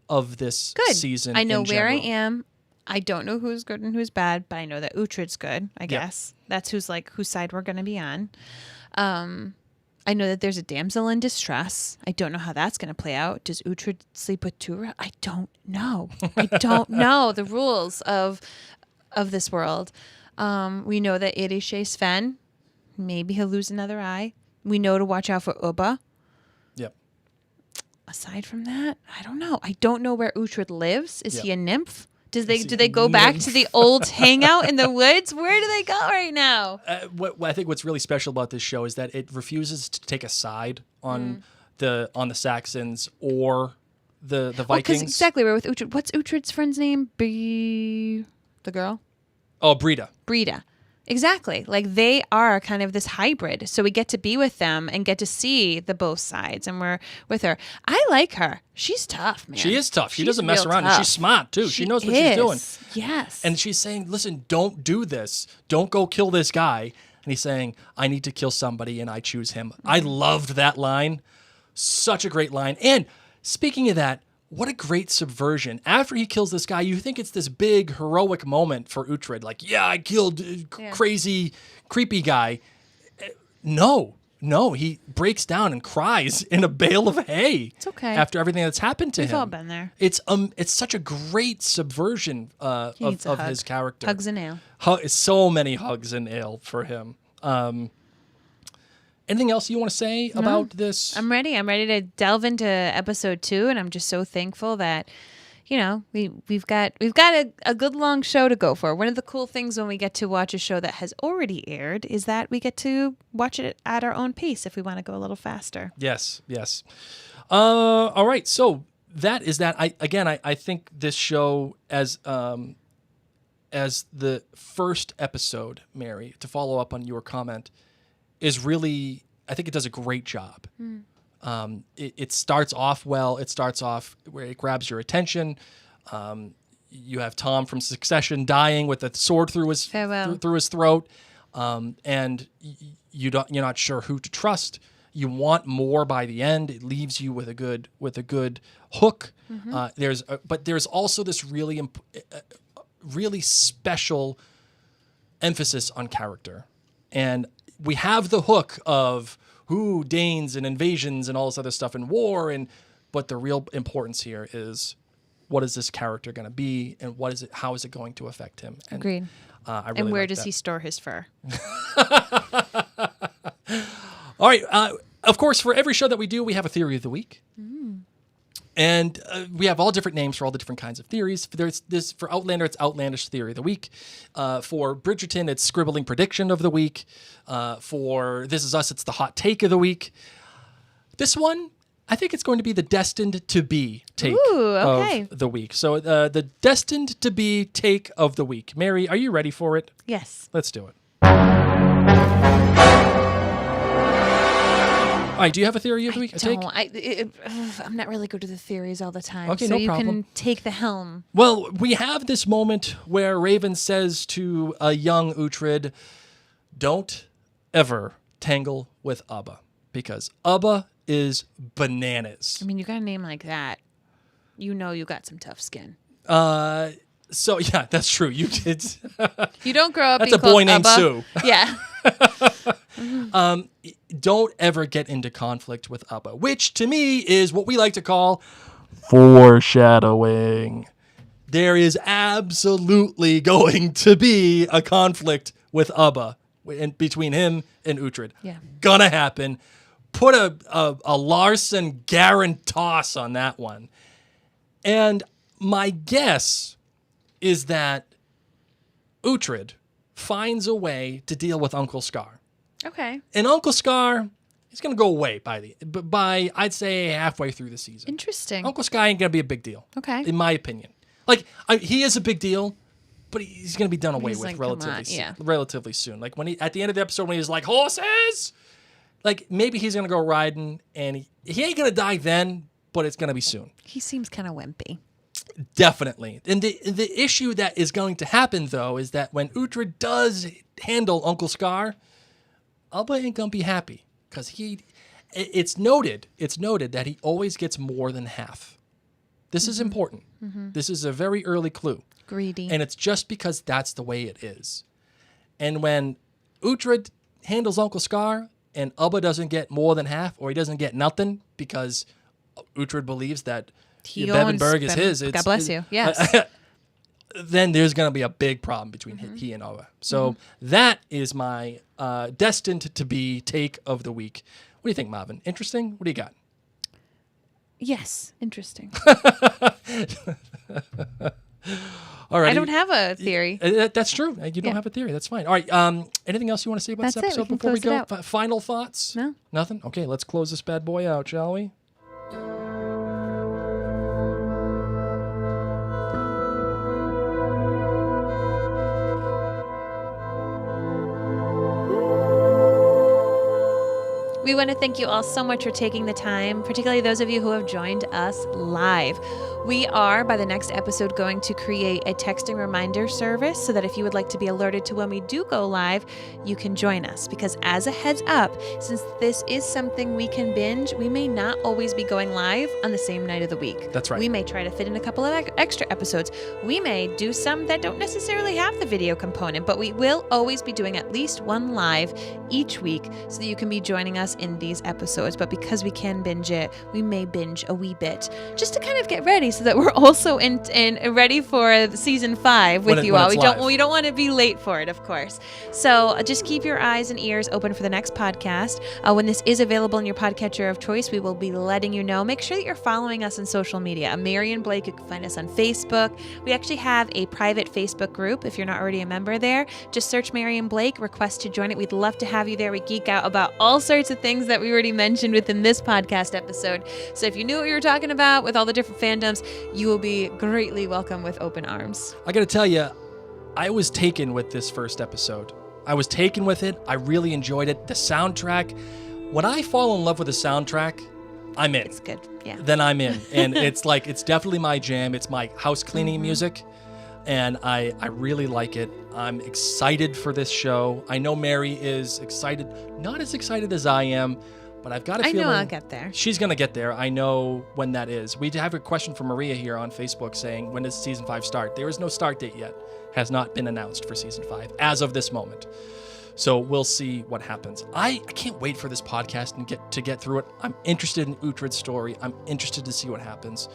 of this Good. season? I know in where I general? am. I don't know who's good and who's bad, but I know that Uhtred's good, I guess. That's whose side we're going to be on. I know that there's a damsel in distress. I don't know how that's going to play out. Does Uhtred sleep with Tura? I don't know. I don't know the rules of this world. We know that Idishay Sven, maybe he'll lose another eye. We know to watch out for Ubba. Yep. Aside from that, I don't know. I don't know where Uhtred lives. Is he a nymph? Do he they go a back nymph? to the old hangout in the woods? Where do they go right now? What I think what's really special about this show is that it refuses to take a side on the Saxons or the Vikings. Exactly, we're with Uhtred. What's Uhtred's friend's name? The girl? Oh, Brida. Brida. Exactly. Like they are kind of this hybrid. So we get to be with them and get to see the both sides. And we're with her. I like her. She's tough, man. She is tough. She She's doesn't mess real around. And tough. she's smart, too. She knows what she's doing. Yes. And she's saying, listen, don't do this. Don't go kill this guy. And he's saying, I need to kill somebody and I choose him. I loved that line. Such a great line. And speaking of that, what a great subversion. After he kills this guy, you think it's this big heroic moment for Uhtred. Like, yeah, I killed crazy, creepy guy. No, he breaks down and cries in a bale of hay. It's okay. After everything that's happened to him. We've all been there. It's such a great subversion of hug. his character. Hugs and ale. So many hugs and ale for him. Anything else you want to say about this? I'm ready. I'm ready to delve into episode 2, and I'm just so thankful that, you know, we've got a good long show to go for. One of the cool things when we get to watch a show that has already aired is that we get to watch it at our own pace if we want to go a little faster. Yes. All right. So that is that. I think this show as the first episode, Mary, to follow up on your comment, is really, I think it does a great job. It starts off well. It starts off where it grabs your attention. You have Tom from Succession dying with a sword through his through his throat, and you're not sure who to trust. You want more by the end. It leaves you with a good hook. But there's also this really special emphasis on character, and we have the hook of Danes and invasions and all this other stuff and war and But the real importance here is, what is this character going to be, and how is it going to affect him? And, Agreed. I really And where like does that. he store his fur? All right. Of course, for every show that we do, we have a theory of the week. And we have all different names for all the different kinds of theories. For Outlander, it's Outlandish Theory of the Week. For Bridgerton, it's Scribbling Prediction of the Week. For This Is Us, it's the Hot Take of the Week. This one, I think it's going to be the Destined to Be Take of the week. So the Destined to Be Take of the Week. Mary, are you ready for it? Yes. Let's do it. All right, do you have a theory of the week? I'm not really good at the theories all the time. Okay, so no you problem. can take the helm. Well, we have this moment where Raven says to a young Uhtred, don't ever tangle with Ubba, because Ubba is bananas. I mean, you got a name like that. You know you got some tough skin. So, yeah, that's true. You did. You don't grow up That's being a boy called named Ubba. Sue. Yeah. Don't ever get into conflict with Ubba, which to me is what we like to call foreshadowing. There is absolutely going to be a conflict with Ubba between him and Uhtred. Yeah. Gonna happen. Put a Larson Garin toss on that one. And my guess is that Uhtred finds a way to deal with Uncle Scar. Okay. And Uncle Scar is going to go away by I'd say halfway through the season. Interesting. Uncle Scar ain't going to be a big deal. Okay. In my opinion. Like, he is a big deal, but he's going to be done away He's with like, come on, relatively soon. Like, at the end of the episode when he's like, horses! Like, maybe he's going to go riding, and he ain't going to die then, but it's going to be soon. He seems kind of wimpy. Definitely. And the issue that is going to happen, though, is that when Uhtred does handle Uncle Scar, Ubba ain't going to be happy, because it's noted that he always gets more than half. This is important. This is a very early clue. Greedy. And it's just because that's the way it is. And when Uhtred handles Uncle Scar and Ubba doesn't get more than half, or he doesn't get nothing because Uhtred believes that Bebenberg is his. God bless you. Yes. Then there's going to be a big problem between he and Ubba. So that is my destined to be take of the week. What do you think, Marvin? Interesting? What do you got? Yes. Interesting. All right. I don't have a theory. That's true. You don't have a theory. That's fine. All right. Anything else you want to say about That's this it. episode We can before we close go? it out. Final thoughts? No. Nothing? Okay, let's close this bad boy out, shall we? We want to thank you all so much for taking the time, particularly those of you who have joined us live. We are, by the next episode, going to create a texting reminder service so that if you would like to be alerted to when we do go live, you can join us. Because as a heads up, since this is something we can binge, we may not always be going live on the same night of the week. That's right. We may try to fit in a couple of extra episodes. We may do some that don't necessarily have the video component, but we will always be doing at least one live each week so that you can be joining us in these episodes. But because we can binge it, we may binge a wee bit just to kind of get ready so that we're also in ready for season 5 with you all. We don't want to be late for it, of course. So just keep your eyes and ears open for the next podcast. When this is available in your podcatcher of choice, we will be letting you know. Make sure that you're following us on social media. Maryanne Blake, you can find us on Facebook. We actually have a private Facebook group. If you're not already a member there, just search Maryanne Blake, request to join it. We'd love to have you there. We geek out about all sorts of things that we already mentioned within this podcast episode. So if you knew what we were talking about with all the different fandoms, you will be greatly welcome with open arms. I got to tell you, I was taken with this first episode. I was taken with it. I really enjoyed it. The soundtrack. When I fall in love with a soundtrack, I'm in. It's good. Yeah. Then I'm in. And it's definitely my jam. It's my house cleaning music. And I really like it. I'm excited for this show. I know Mary is excited. Not as excited as I am, but I've got a feeling. I know I'll get there. She's going to get there. I know when that is. We have a question from Maria here on Facebook saying, when does season 5 start? There is no start date yet. Has not been announced for season 5 as of this moment. So we'll see what happens. I can't wait for this podcast and get through it. I'm interested in Uhtred's story. I'm interested to see what happens.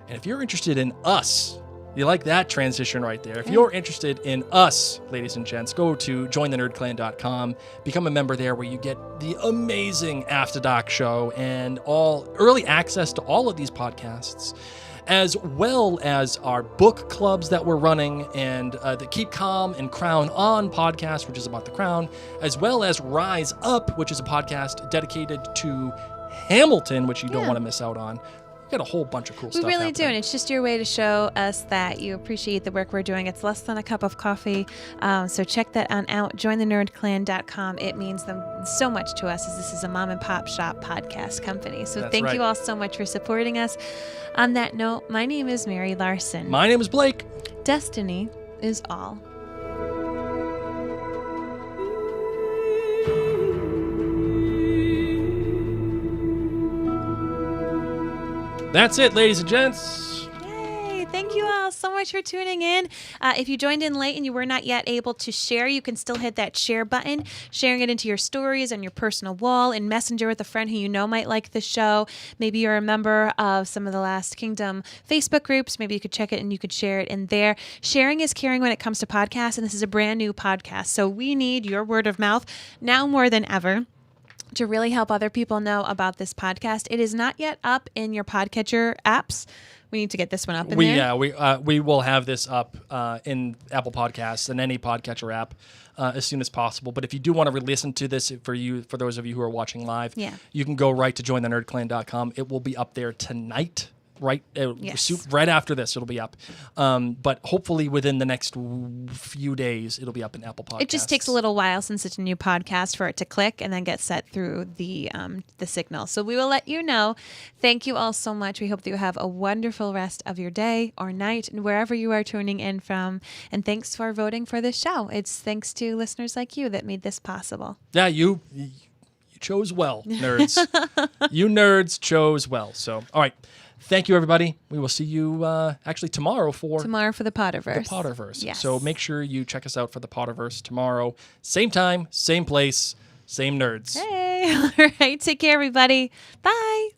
And if you're interested in us, you like that transition right there. If you're interested in us, ladies and gents, go to jointhenerdclan.com. Become a member there where you get the amazing After Dark show and all early access to all of these podcasts, as well as our book clubs that we're running and the Keep Calm and Crown On podcast, which is about the crown, as well as Rise Up, which is a podcast dedicated to Hamilton, which you don't want to miss out on. Got a whole bunch of cool stuff. We really happening. do, and it's just your way to show us that you appreciate the work we're doing. It's less than a cup of coffee, so check that on out. JoinTheNerdClan.com. It means them so much to us, as this is a mom and pop shop podcast company. So thank you all so much for supporting us. On that note, my name is Mary Larson. My name is Blake. Destiny is all. That's it, ladies and gents. Yay! Thank you all so much for tuning in. If you joined in late and you were not yet able to share, you can still hit that share button, sharing it into your stories on your personal wall, in Messenger with a friend who you know might like the show. Maybe you're a member of some of the Last Kingdom Facebook groups. Maybe you could check it and you could share it in there. Sharing is caring when it comes to podcasts, and this is a brand new podcast. So we need your word of mouth now more than ever to really help other people know about this podcast. It is not yet up in your podcatcher apps. We need to get this one up in there. Yeah, we will have this up in Apple Podcasts and any podcatcher app as soon as possible. But if you do want to re-listen to this, for those of you who are watching live, you can go right to jointhenerdclan.com. It will be up there tonight. Right after this, it'll be up. But hopefully within the next few days, it'll be up in Apple Podcasts. It just takes a little while, since it's a new podcast, for it to click and then get set through the signal. So we will let you know. Thank you all so much. We hope that you have a wonderful rest of your day or night, and wherever you are tuning in from. And thanks for voting for this show. It's thanks to listeners like you that made this possible. Yeah, you chose well, nerds. You nerds chose well. So, all right. Thank you, everybody. We will see you actually tomorrow for the Potterverse. The Potterverse. Yes. So make sure you check us out for the Potterverse tomorrow. Same time, same place, same nerds. Hey. All right. Take care, everybody. Bye.